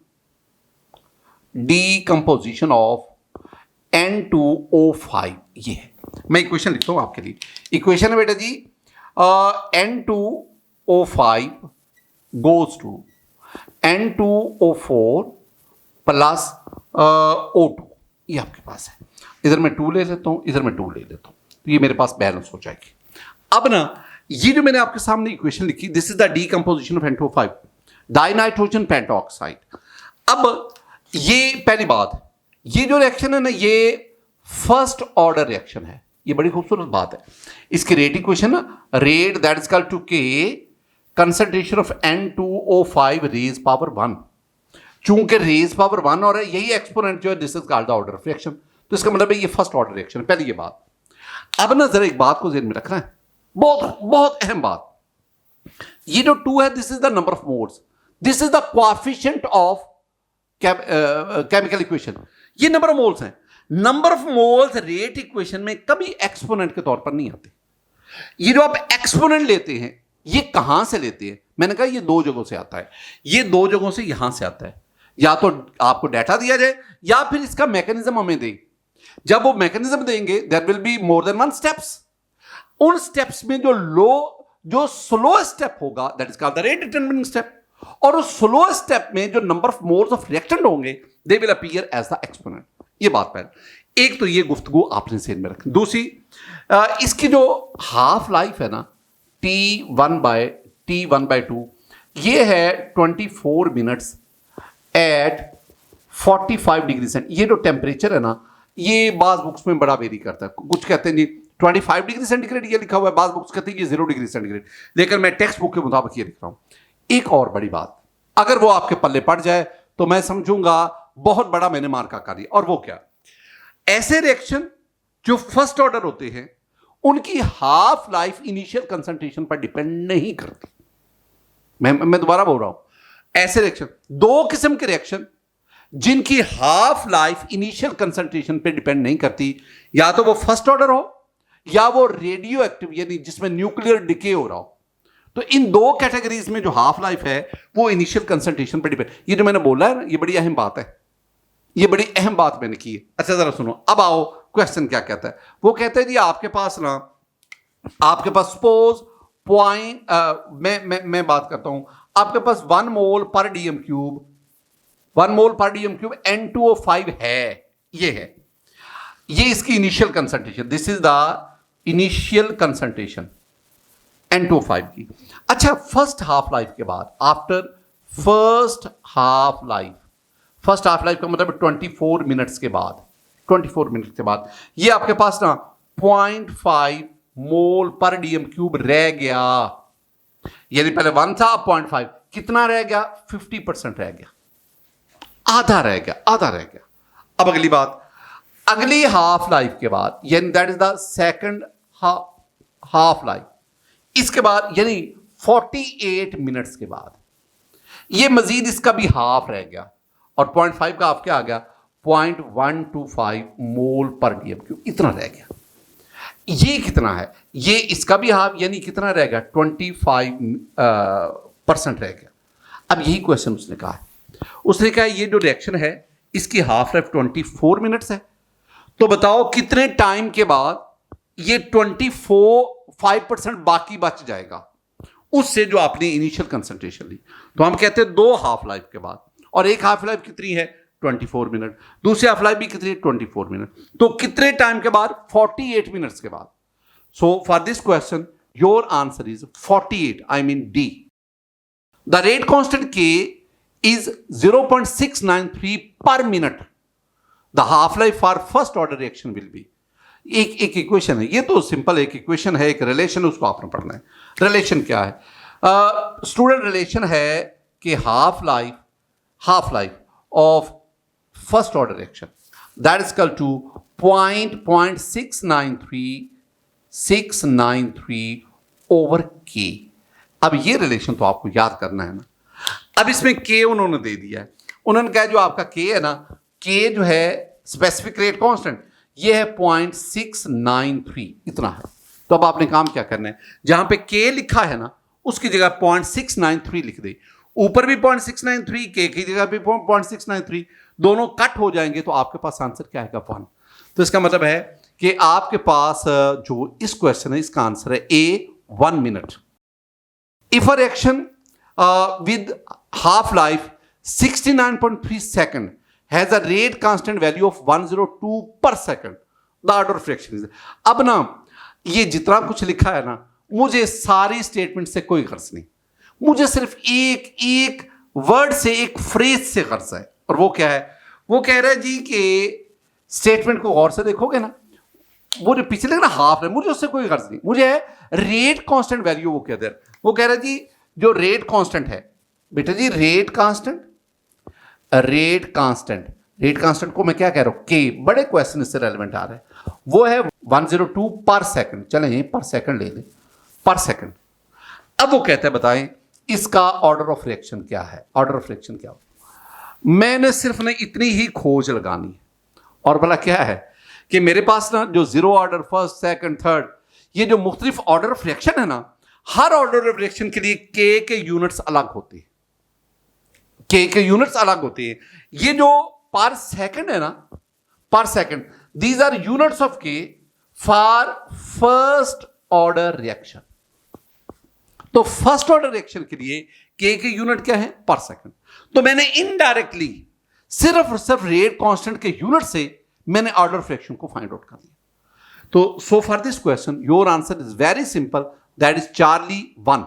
ऑफ N2O5। ये है, मैं इक्वेशन लिखता हूं आपके लिए। इक्वेशन है बेटा जी, N2O5 goes to N2O4 plus O2। ये आपके पास है। इधर मैं 2 ले लेता हूं, इधर मैं 2 ले लेता हूं, तो ये मेरे पास बैलेंस हो जाएगी। अब ना ये जो मैंने आपके सामने इक्वेशन लिखी, this is the decomposition of N2O5 dinitrogen pentoxide. अब ये पहली बात, ये जो रिएक्शन है ना, ये फर्स्ट ऑर्डर रिएक्शन है। ये बड़ी खूबसूरत बात है। इसकी रेट इक्वेशन ना, rate that is equal to K concentration of N2O5 raise power 1। चूंकि रेज पावर 1 और है, यही एक्सपोनेंट जो है, this is called the order of reaction. तो इसका मतलब है ये फर्स्ट ऑर्डर रिएक्शन है। पहली ये बात। अब ना जरा एक बात को ध्यान में रखना है, बहुत बहुत अहम बात। ये जो 2 है, this is the number of moles, this is the coefficient of chemical equation. ये नंबर ऑफ मोल्स हैं। Number of moles rate equation में कभी एक्सपोनेंट के तौर पर नहीं आते। ये जो आप एक्सपोनेंट लेते हैं, ये कहां से लेते हैं? मैंने कहा ये 2 जगहों से आता है। ये 2 जगहों से यहां से आता है। या तो आपको डाटा दिया जाए या फिर इसका मैकेनिज्म हमें दें। जब वो मैकेनिज्म देंगे, there will be more than 1 steps. उन स्टेप्स में जो स्लो स्टेप होगा, that is called the rate determining step. और उस स्लो स्टेप में जो number of moles of reactant होंगे, they will appear as the exponent. ये बात पहले। एक तो ये गुफ्तगू आपने ध्यान में रखनी। दूसरी, इसकी जो हाफ लाइफ है ना, T1/2, ये है 24 मिनट्स एट 45 डिग्री सेंट। ये जो टेम्परेचर है ना, ये बाज बुक्स में बड़ा वेरी करता है। कुछ कहते हैं जी 25 डिग्री सेंटीग्रेड ये लिखा हुआ है, बाज बुक्स कहते हैं ये 0 डिग्री सेंटीग्रेड, लेकिन मैं टेक्स्ट बुक के मुताबिक ये लिख रहा हूं। एक और बड़ी बात, अगर वो आपके पल्ले पड़ जाए तो मैं समझूंगा बहुत बड़ा मैंने मार्का कर दिया। और वो क्या? ऐसे रिएक्शन जो फर्स्ट ऑर्डर होते हैं, उनकी हाफ लाइफ इनिशियल कंसंट्रेशन पर डिपेंड नहीं करती। मैं दोबारा बोल रहा हूं, ऐसे रिएक्शन, 2 किस्म के रिएक्शन जिनकी हाफ लाइफ इनिशियल कंसंट्रेशन पे डिपेंड नहीं करती, या तो वो फर्स्ट ऑर्डर हो या वो रेडियो एक्टिव, यानी जिसमें न्यूक्लियर डिके हो रहा हो। तो इन 2 कैटेगरीज में जो हाफ लाइफ है वो इनिशियल कंसंट्रेशन पर डिपेंड। ये जो मैंने बोला है ना, ये बड़ी अहम बात है। ये बड़ी अहम बात मैंने की है। अच्छा जरा सुनो, अब आओ क्वेश्चन क्या कहता है। वो कहता है जी आपके पास सपोज पॉइंट, मैं बात करता हूं, आपके पास 1 मोल पर डीएम क्यूब N2O5 है। ये है, ये इसकी initial concentration, this is the initial concentration N2O5 की। अच्छा, फर्स्ट हाफ लाइफ के बाद, आफ्टर फर्स्ट हाफ लाइफ का मतलब 24 मिनट्स के बाद, 24 मिनट के बाद ये आपके पास ना 0.5 मोल पर डीएम क्यूब रह गया। यदि पहले 1 था, 0.5, कितना रह गया? 50% रह गया, आधा रह गया, आधा रह गया। अब अगली बात, अगली हाफ लाइफ के बाद, यानी that is the second half life, इसके बाद यानी 48 मिनट्स के बाद ये मजीद इसका भी हाफ रह गया और 0.5 का हाफ क्या आ गया? 0.125 मोल पर डीएम क्यूब, इतना रह गया। ये कितना है? ये इसका भी हाफ, यानी कितना रह गया? 25% रह गया। अब यही क्वेश्चन उसने कहा है, उसने कहा ये जो रिएक्शन है इसकी हाफ लाइफ 24 मिनट्स है, तो बताओ कितने टाइम के बाद ये 5% बाकी बच जाएगा उससे जो आपने इनिशियल कंसंट्रेशन ली। तो हम कहते हैं 2 हाफ लाइफ के बाद, और एक हाफ लाइफ कितनी है? 24 मिनट, दूसरी हाफ लाइफ भी कितनी है? 24 मिनट। तो कितने टाइम के बाद? 48 मिनट्स के बाद। सो for this question your answer is 48, I mean D. The rate constant K is 0.693 per minute. The half life for first order reaction will be, एक इक्वेशन है, ये तो सिंपल एक इक्वेशन है, एक रिलेशन, उसको आपने पढ़ना है। रिलेशन क्या है स्टूडेंट? रिलेशन है कि half life of first order reaction that is equal to 0.693 over K. अब ये रिलेशन तो आपको याद करना है ना। अब इसमें के उन्होंने दे दिया है, उन्होंने कहा जो आपका के है ना, के जो है स्पेसिफिक रेट कांस्टेंट, ये है 0.693, इतना है। तो अब आपने काम क्या करना है, जहां पे के लिखा है ना उसकी जगह 0.693 लिख दे, ऊपर भी 0.693, के की जगह भी 0.693, दोनों कट हो जाएंगे तो आपके पास आंसर क्या आएगा? 1। तो इसका मतलब है कि आपके पास जो इस क्वेश्चन है इसका आंसर है ए 1 minute. If a reaction with half life 69.3 second has a rate constant value of 102 per second, the order of reaction is। अब ना ये जितना कुछ लिखा है ना, मुझे सारी स्टेटमेंट से कोई गर्ज नहीं, मुझे सिर्फ एक वर्ड से, एक फ्रेज से गर्ज है, और वो क्या है? वो कह रहा है जी कि स्टेटमेंट को गौर से देखोगे ना, वो जो पिछले ना हाफ है, मुझे उससे कोई गर्ज नहीं, मुझे है रेट कांस्टेंट वैल्यू। वो कहते हैं, वो कह रहा है जी जो रेट कांस्टेंट है बेटा जी, रेट कांस्टेंट को मैं क्या कह रहा हूं? के। बड़े क्वेश्चन इससे रेलेवेंट आ रहे हैं, वो है 102 पर सेकंड। चलें यहीं पर सेकंड ले लें, पर सेकंड। अब वो कहता है बताएं इसका ऑर्डर ऑफ रिएक्शन क्या है? ऑर्डर ऑफ रिएक्शन क्या हो? मैंने सिर्फ ना इतनी ही खोज लगानी है, और भला क्या है कि मेरे पास ना जो 0 ऑर्डर, फर्स्ट, सेकंड, थर्ड, ये जो मुख्तलिफ ऑर्डर ऑफ रिएक्शन है ना, हर ऑर्डर ऑफ रिएक्शन के लिए के के यूनिट्स अलग होते हैं, के के यूनिट्स अलग होते हैं। ये जो पर सेकंड है ना, पर second, these are units of K for first order reaction. तो फर्स्ट ऑर्डर रिएक्शन के लिए के यूनिट क्या है? पर सेकंड। तो मैंने इनडायरेक्टली सिर्फ और सिर्फ रेट कांस्टेंट के यूनिट से मैंने ऑर्डर ऑफ रिएक्शन को फाइंड आउट कर लिया। तो सो for this question your answer is very simple, that is Charlie 1।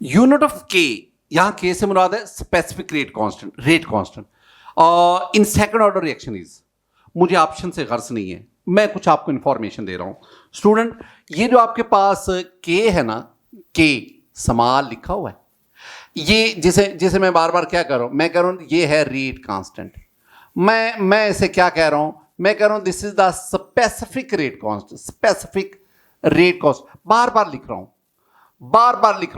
Unit of के, यहां के से मुराद है specific rate constant, rate constant. In second order reaction is, मुझे ऑप्शन से गर्ज नहीं है, मैं कुछ आपको इंफॉर्मेशन दे रहा हूं स्टूडेंट। ये जो आपके पास के है ना, के समाल लिखा हुआ है, ये जैसे मैं बार बार क्या कर रहा हूं, मैं कह रहा हूं ये है रेट कांस्टेंट। मैं इसे क्या कह रहा हूं? मैं कह रहा हूं this is the specific rate constant, specific rate cost. बार बार लिख रहा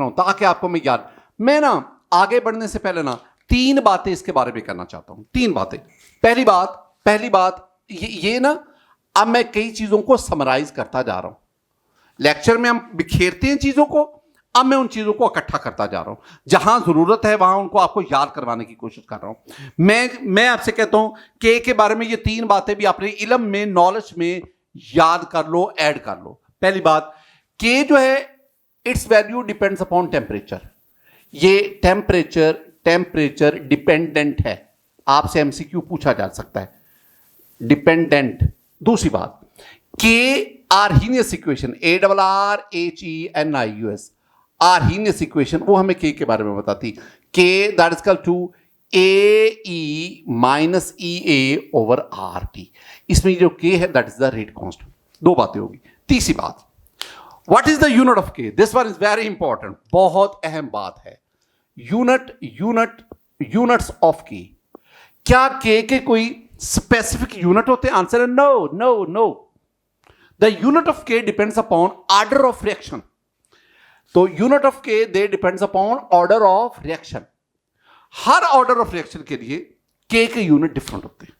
हूं ताकि आपको मैं याद। मैं ना आगे बढ़ने से पहले ना 3 बातें इसके बारे में करना चाहता हूं, 3 बातें। पहली बात ये ना, अब मैं कई चीजों को समराइज करता जा रहा हूं। लेक्चर में हम बिखेरते हैं चीजों को, अब मैं उन चीजों को इकट्ठा करता जा रहा हूं, जहां जरूरत है वहां उनको आपको याद करवाने की कोशिश कर रहा हूं। मैं आपसे कहता हूं के बारे में ये 3 बातें भी अपने इल्म में, नॉलेज में याद कर लो, ऐड कर लो। पहली बात, के जो है it's value depends upon temperature. ये टेम्परेचर डिपेंडेंट है, आपसे एमसीक्यू पूछा जा सकता है, डिपेंडेंट। दूसरी बात, K Arrhenius equation, ARRHENIUS, Arrhenius equation, वो हमें के बारे में बताती। K that is equal to AE minus EA over RT। इसमें जो के है that is the rate constant. 2 बातें होगी। तीसरी बात, what is the unit of K? This one is very important, बहुत अहम बात है। यूनिट्स ऑफ के। क्या के कोई स्पेसिफिक यूनिट होते हैं? आंसर है no no no. The unit of K depends upon order of reaction. तो unit of K they depends upon order of reaction. हर ऑर्डर ऑफ रिएक्शन के लिए के यूनिट डिफरेंट होते हैं।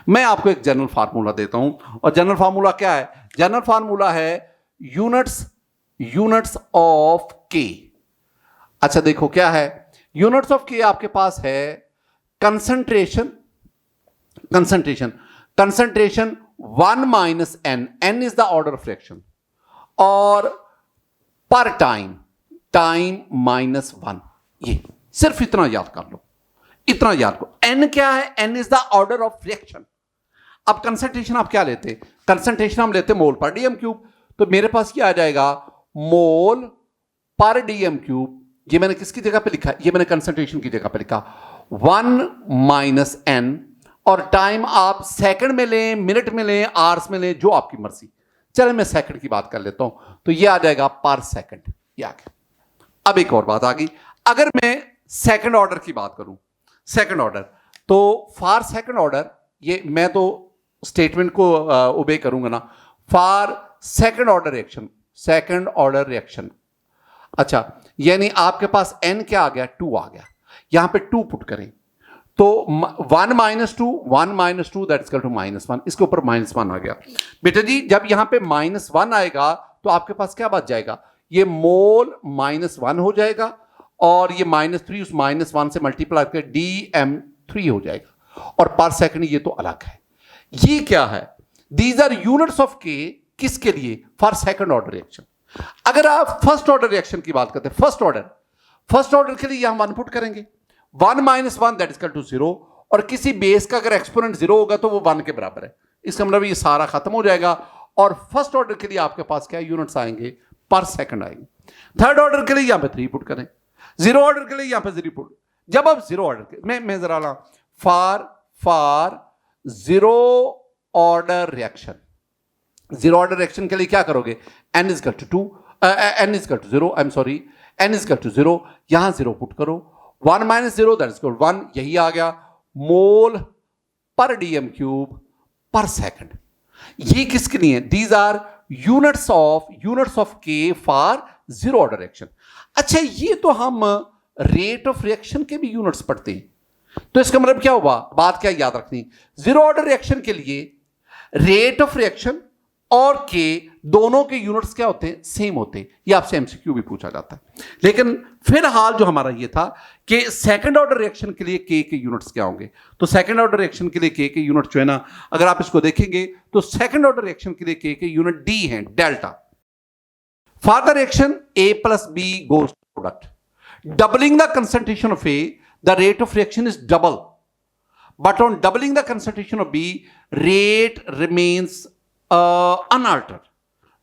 मैं आपको एक जनरल फार्मूला देता हूं, और जनरल फार्मूला क्या है? जनरल फार्मूला है यूनिट्स ऑफ के। अच्छा देखो क्या है यूनिट्स ऑफ के? आपके पास है concentration 1 minus n is the order of reaction, और पर टाइम -1। ये सिर्फ इतना याद कर लो, इतना याद करो। एन क्या है? N is the order of reaction. अब कंसंट्रेशन आप क्या लेते हैं? कंसंट्रेशन हम लेते हैं मोल पर डीएम क्यूब। तो मेरे पास क्या आ जाएगा? मोल पर डीएम क्यूब। ये मैंने किसकी जगह पे लिखा है? ये मैंने कंसंट्रेशन की जगह पे लिखा 1 माइनस एन, और टाइम आप सेकंड में लें, मिनट में लें, आवर्स में लें, जो आपकी मर्जी। चलो मैं सेकंड की बात कर लेता हूं, तो ये आ जाएगा पर सेकंड। ये आ गया। अब एक और बात आ गई, अगर मैं सेकंड ऑर्डर की बात करूं, सेकंड ऑर्डर, तो फॉर सेकंड ऑर्डर, ये मैं तो स्टेटमेंट को ओबे करूंगा ना, फॉर सेकंड ऑर्डर रिएक्शन। अच्छा, यानी आपके पास n क्या आ गया? 2 आ गया। यहां पे 2 पुट करें तो 1 minus two that is equal to -1। इसके ऊपर -1 आ गया। बेटा जी जब यहां पे -1 आएगा तो आपके पास क्या बच जाएगा? ये मोल -1 हो जाएगा, और ये -3 उस -1 से मल्टीप्लाई करके dm3 हो जाएगा, और पर सेकंड ये तो अलग है। ये क्या है? दीज आर यूनिट्स ऑफ के। किसके लिए? For second order reaction. अगर आप फर्स्ट ऑर्डर रिएक्शन की बात करते हैं, फर्स्ट ऑर्डर के लिए यहां 1 पुट करेंगे, 1 minus 1 that is equal to 0, और किसी बेस का अगर एक्सपोनेंट 0 होगा तो वो 1 के बराबर है। इसका मतलब ये सारा खत्म हो जाएगा, और फर्स्ट ऑर्डर के लिए आपके पास क्या यूनिट्स आएंगे? पर सेकंड आएंगे। थर्ड ऑर्डर के लिए यहां पे 3 पुट करें, 0 ऑर्डर के लिए यहां पे 0 पुट। जब आप 0 ऑर्डर के मैं जरा ला for 0 order reaction, 0 order reaction के लिए क्या करोगे? n is equal to 0, n is equal to 0, यहां 0 पुट करो, 1 माइनस 0 दैट इज इक्वल 1, यही आ गया मोल पर डीएम क्यूब पर सेकंड। ये किसके लिए? These are units of K for 0 order reaction. अच्छा, ये तो हम रेट ऑफ रिएक्शन के भी यूनिट्स पढ़ते हैं, तो इसका मतलब क्या हुआ? बात क्या याद रखनी? 0 ऑर्डर रिएक्शन के लिए रेट ऑफ रिएक्शन और के दोनों के यूनिट्स क्या होते हैं? सेम होते हैं। ये आपसे एमसीक्यू भी पूछा जाता है। लेकिन फिलहाल जो हमारा ये था कि सेकंड ऑर्डर रिएक्शन के लिए के यूनिट्स क्या होंगे, तो सेकंड ऑर्डर रिएक्शन के लिए के यूनिट जो है ना, अगर आप इसको देखेंगे तो सेकंड ऑर्डर रिएक्शन के लिए के यूनिट डी है, delta. For the reaction A plus B goes to product, doubling the concentration of A, the rate of reaction is double, but on doubling the concentration of B, rate remains unaltered.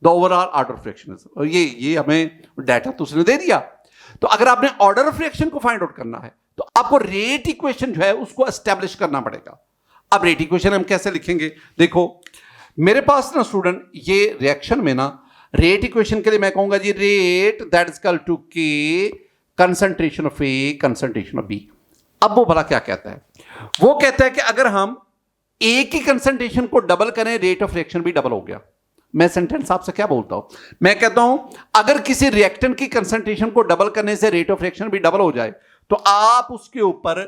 The overall order of reaction is, ये हमें data तो उसने दे दिया। तो अगर आपने order of reaction को find out करना है तो आपको रेट इक्वेशन जो है उसको एस्टेब्लिश करना पड़ेगा। अब रेट इक्वेशन हम कैसे लिखेंगे? देखो मेरे पास ना स्टूडेंट, ये रिएक्शन में ना रेट इक्वेशन के लिए मैं कहूंगा जी rate that is equal to K concentration of A concentration of B. अब वो भला क्या कहता है? वो कहता है कि अगर हम ए की कंसंट्रेशन को डबल करें, रेट ऑफ रिएक्शन भी डबल हो गया। मैं सेंटेंस आपसे क्या बोलता हूं? मैं कहता हूं अगर किसी रिएक्टेंट की कंसंट्रेशन को डबल करने से रेट ऑफ रिएक्शन भी डबल हो जाए तो आप उसके ऊपर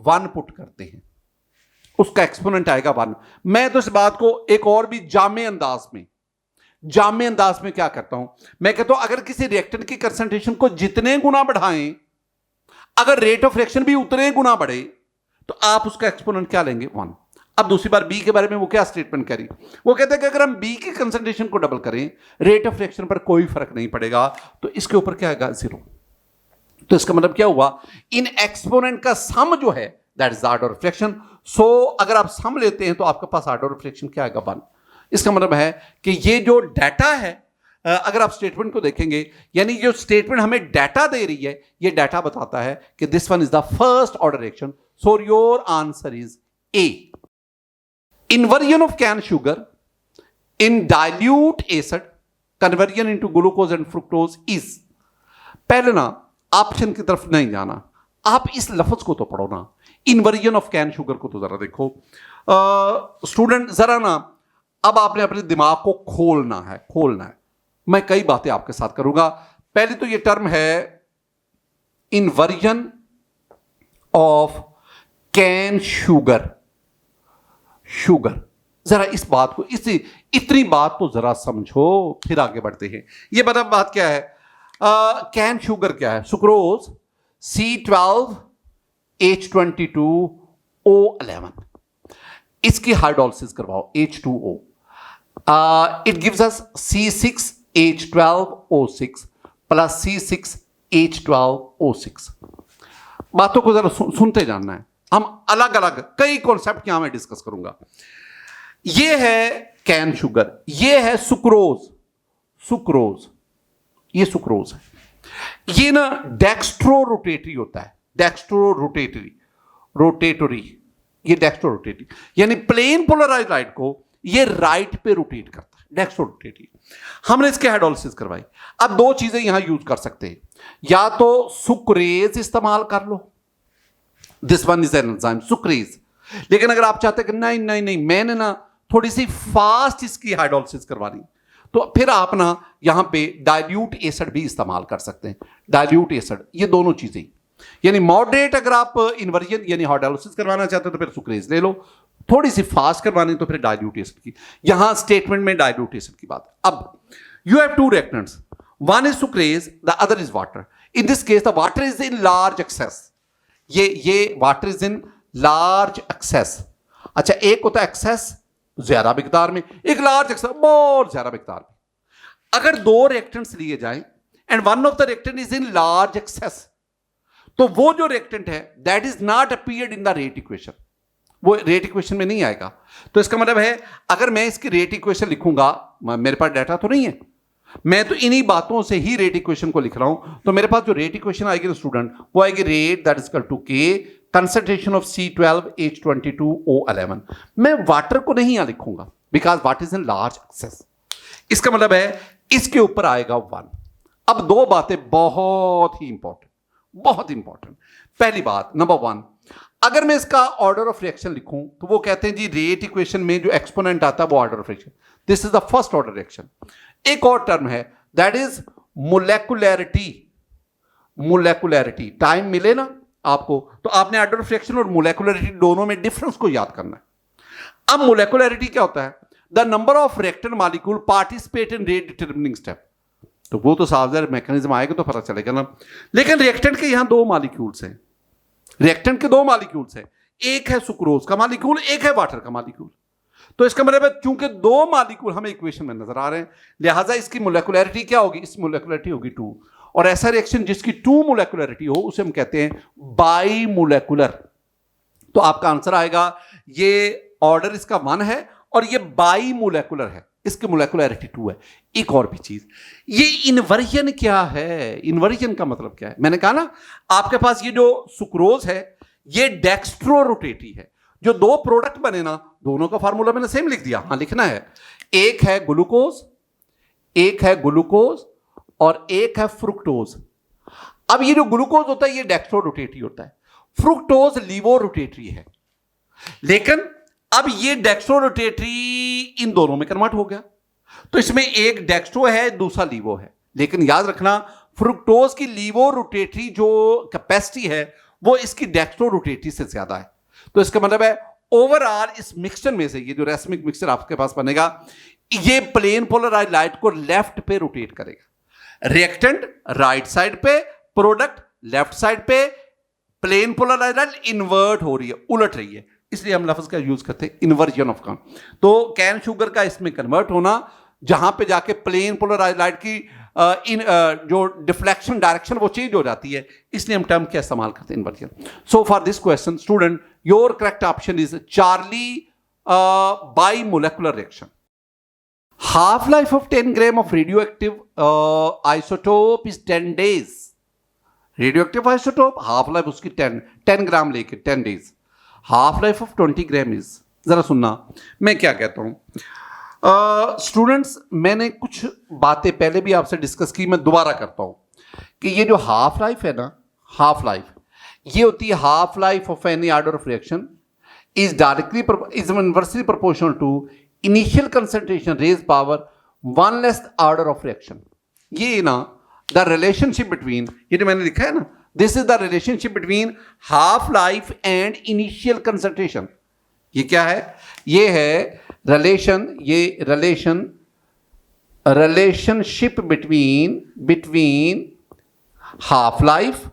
1 पुट करते हैं, उसका एक्सपोनेंट आएगा 1। मैं तो इस बात को एक और भी जामे अंदाज में क्या करता हूं? मैं कहता हूं अगर किसी रिएक्टेंट की कंसंट्रेशन को जितने गुना बढ़ाएं, अगर रेट ऑफ रिएक्शन भी उतने गुना बढ़े तो आप उसका एक्सपोनेंट क्या लेंगे? 1। अब दूसरी बार बी के बारे में वो क्या स्टेटमेंट करी? वो कहते हैं कि अगर हम बी की कंसंट्रेशन को डबल करें, रेट ऑफ रिएक्शन पर कोई फर्क नहीं पड़ेगा, तो इसके ऊपर क्या आएगा? 0। तो इसका मतलब क्या हुआ? इन एक्सपोनेंट का सम जो है that is order of reaction. So अगर आप सम लेते हैं तो आपके पास ऑर्डर ऑफ रिएक्शन क्या आएगा? 1। इसका मतलब है कि ये जो डाटा है, अगर आप स्टेटमेंट को देखेंगे, यानी जो स्टेटमेंट हमें डाटा दे रही है, ये डाटा बताता है कि this one is the first order reaction. So your answer is a. Inversion of cane sugar in dilute acid conversion into glucose and fructose is. पहले ना ऑप्शन की तरफ नहीं जाना, आप इस लफ्ज को तो पढ़ो ना, इन्वर्जन ऑफ कैन शुगर को तो जरा देखो। स्टूडेंट जरा ना अब आपने अपने दिमाग को खोलना है। मैं कई बातें आपके साथ करूंगा। पहले तो ये टर्म है इन्वर्जन ऑफ कैन शुगर। जरा इस बात को, इतनी बात तो जरा समझो, फिर आगे बढ़ते हैं। ये बता बात क्या है, कैन शुगर क्या है? सुक्रोज C12H22O11, इसकी हाइड्रोलिसिस करवाओ H2O, it gives us C6H12O6 plus C6H12O6। बातों को जरा सुनते जानना है। हम अलग अलग कई कॉन्सेप्ट यहां मैं डिस्कस करूंगा। ये है कैन शुगर, ये है सुक्रोज, ये सुक्रोज है। ये ना डेक्स्ट्रो रोटेटरी होता है, रोटेटरी, ये डेक्स्ट्रो रोटेटरी, यानी प्लेन पोलराइज्ड लाइट को ये राइट पे रोटेट करता है, डेक्स्ट्रो रोटेटरी। हमने इसके हाइड्रोलिसिस करवाई। अब दो चीजें यहां यूज कर सकते हैं, या तो सुक्रेज इस्तेमाल कर लो, this one is an enzyme sucrase. लेकिन अगर आप चाहते हैं कि नहीं मैंने ना थोड़ी सी फास्ट इसकी हाइड्रोलिसिस करवानी, तो फिर आप ना यहां पे डाइल्यूट एसिड भी इस्तेमाल कर सकते हैं। डाइल्यूट एसिड, ये दोनों चीजें, यानी मॉडरेट अगर आप इन्वर्जन यानी हाइड्रोलिसिस करवाना चाहते हो तो फिर सुक्रेज ले लो, थोड़ी सी फास्ट करवानी तो फिर डाइल्यूट एसिड की। यहां स्टेटमेंट में डाइल्यूट एसिड की बात। अब you have two reactants, one is sucrose, the other is water. In this case the water is in large excess, ये water is in large excess. अच्छा, एक होता है एक्सेस ज्यादा मिकदार में, एक लार्ज एक्सेस बहुत ज्यादा मिकदार में। अगर दो रिएक्टेंट्स लिए जाएं and one of the reactant is in large access, तो वो जो रिएक्टेंट है that is not appeared in the rate equation, वो रेट इक्वेशन में नहीं आएगा। तो इसका मतलब है अगर मैं इसकी रेट इक्वेशन लिखूंगा, मेरे पास डाटा तो नहीं है, मैं तो इन्हीं बातों से ही रेट इक्वेशन को लिख रहा हूं, तो मेरे पास जो रेट इक्वेशन आएगी ना स्टूडेंट, वो आएगी rate that is equal to K concentration of C12H22O11। मैं वाटर को नहीं यहां लिखूंगा because water is in large excess. इसका मतलब है इसके ऊपर आएगा 1। अब दो बातें बहुत ही इंपॉर्टेंट। पहली बात, नंबर 1, अगर मैं इसका ऑर्डर ऑफ रिएक्शन लिखूं तो वो कहते हैं जी रेट इक्वेशन में जो एक्सपोनेंट आता है वो order of reaction, this is the first order reaction. एक और टर्म है दैट इज मोलेकुलरिटी। टाइम मिले ना आपको तो आपने ऑर्डर ऑफ रिएक्शन और मोलेकुलरिटी दोनों में डिफरेंस को याद करना है। अब मोलेकुलरिटी क्या होता है? The number of reactant molecule participate in rate determining step. तो वो तो साफ मैकेनिज्म आएगा तो पता चलेगा ना। लेकिन रिएक्टेंट के यहां दो मॉलिक्यूल्स हैं, एक है सुक्रोज का मॉलिक्यूल, एक है वाटर का मॉलिक्यूल। तो इसका मतलब है चूंकि दो मॉलिक्यूल हमें इक्वेशन में नजर आ रहे हैं, लिहाजा इसकी मोलेकुलरिटी क्या होगी? इस मोलेकुलरिटी होगी 2। और ऐसा रिएक्शन जिसकी 2 मोलेकुलरिटी हो उसे हम कहते हैं बाई मोलेकुलर। तो आपका आंसर आएगा, ये ऑर्डर इसका 1 है और ये बाई मोलेकुलर है, इसकी मोलेकुलरिटी 2 है। एक और भी चीज, ये इन्वर्जन क्या है? इन्वर्जन का मतलब क्या है? मैंने कहा ना आपके पास ये जो सुक्रोज है ये डेक्स्ट्रो रोटेटरी है। जो दो प्रोडक्ट बने ना, दोनों का फार्मूला मैंने सेम लिख दिया, हाँ लिखना है। एक है ग्लूकोज और एक है फ्रुक्टोज। अब ये जो ग्लूकोज होता है ये डेक्स्ट्रो रोटेटरी होता है, फ्रुक्टोज लीवो रोटेटरी है। लेकिन अब ये डेक्स्ट्रो रोटेटरी इन दोनों में कन्वर्ट हो गया, तो इसमें एक डेक्स्ट्रो है दूसरा लीवो है। लेकिन याद रखना फ्रुक्टोज की लीवो रोटेटरी जो कैपेसिटी है वो इसकी डेक्स्ट्रो रोटेटरी से ज्यादा है। तो इसका मतलब है ओवरऑल इस मिक्सचर में से ये जो रेसमिक मिक्सचर आपके पास बनेगा ये प्लेन पोलराइज्ड लाइट को लेफ्ट पे रोटेट करेगा। रिएक्टेंट राइट साइड पे, प्रोडक्ट लेफ्ट साइड पे, प्लेन पोलराइज्ड लाइट इन्वर्ट हो रही है, उलट रही है, इसलिए हम लफ्ज का यूज करते हैं इन्वर्जन ऑफ कैन। तो कैन शुगर का इसमें कन्वर्ट होना, जहां पे जाके प्लेन पोलराइज्ड लाइट की जो डिफ्लेक्शन डायरेक्शन वो चेंज हो जाती है, इसलिए हम टर्म क्या इस्तेमाल करते हैं? Inversion. So for this question student your correct option is Charlie by molecular reaction. Half life of 10 gram of radioactive isotope is 10 days। Radioactive isotope half life उसकी 10 ग्राम लेके 10 days। Half life of 20 gram is, जरा सुनना मैं क्या कहता हूं। Students मैंने कुछ बातें पहले भी आपसे डिस्कस की, मैं दोबारा करता हूं कि ये जो हाफ लाइफ है ना, हाफ लाइफ ये होती है half life of any order of reaction is directly is inversely proportional to initial concentration raise power one less order of reaction. ये ना द रिलेशनशिप बिटवीन, ये जो मैंने लिखा है ना, this is the relationship between half life and initial concentration. ये क्या है? ये है relationship between half life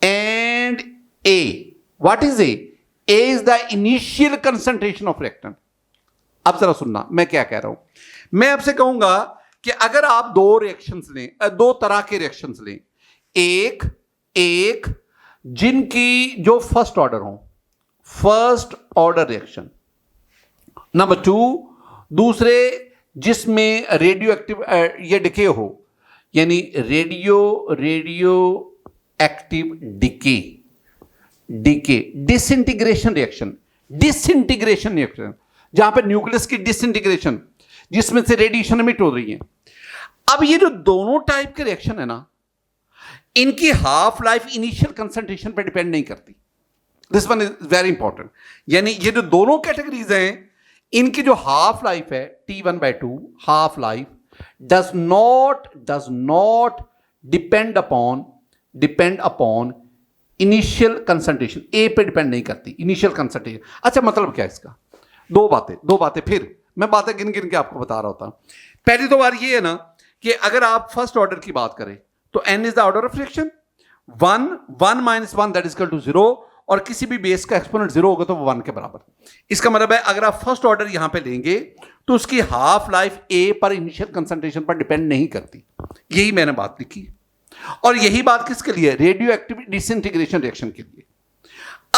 and A. What is A? A is the initial concentration of reactant. अब जरा सुनना मैं क्या कह रहा हूं। मैं आपसे कहूंगा कि अगर आप दो रिएक्शंस लें, दो तरह के रिएक्शंस लें, एक जिनकी जो फर्स्ट ऑर्डर हो, first order reaction, number two दूसरे जिसमें रेडियो एक्टिव ये डिके हो, यानी radio active decay disintegration reaction जहां पर न्यूक्लियस की डिसइंटीग्रेशन जिसमें से रेडिएशन एमिट हो रही है। अब ये जो दोनों टाइप के रिएक्शन है ना, इनकी हाफ लाइफ इनिशियल कंसंट्रेशन पर डिपेंड नहीं करती। This one is very important. यानी ये जो दोनों कैटेगरीज हैं, इनकी जो हाफ लाइफ है T1/2 half life does not depend upon initial concentration. A पे डिपेंड नहीं करती इनिशियल कंसंट्रेशन। अच्छा, मतलब क्या है इसका? दो बातें फिर मैं बातें गिन के आपको बता रहा होता। पहली तो बात ये है ना कि अगर आप फर्स्ट ऑर्डर की बात करें तो n is the order of reaction, 1 - 1 that is equal to 0, और किसी भी बेस का एक्सपोनेंट 0 होगा तो वो 1 के बराबर। इसका मतलब है अगर आप फर्स्ट ऑर्डर यहां पे लेंगे तो उसकी हाफ लाइफ ए पर इनिशियल कंसंट्रेशन पर डिपेंड नहीं करती। यही मैंने बात लिखी, और यही बात किसके लिए? रेडियो एक्टिव डिसइंटीग्रेशन रिएक्शन के लिए।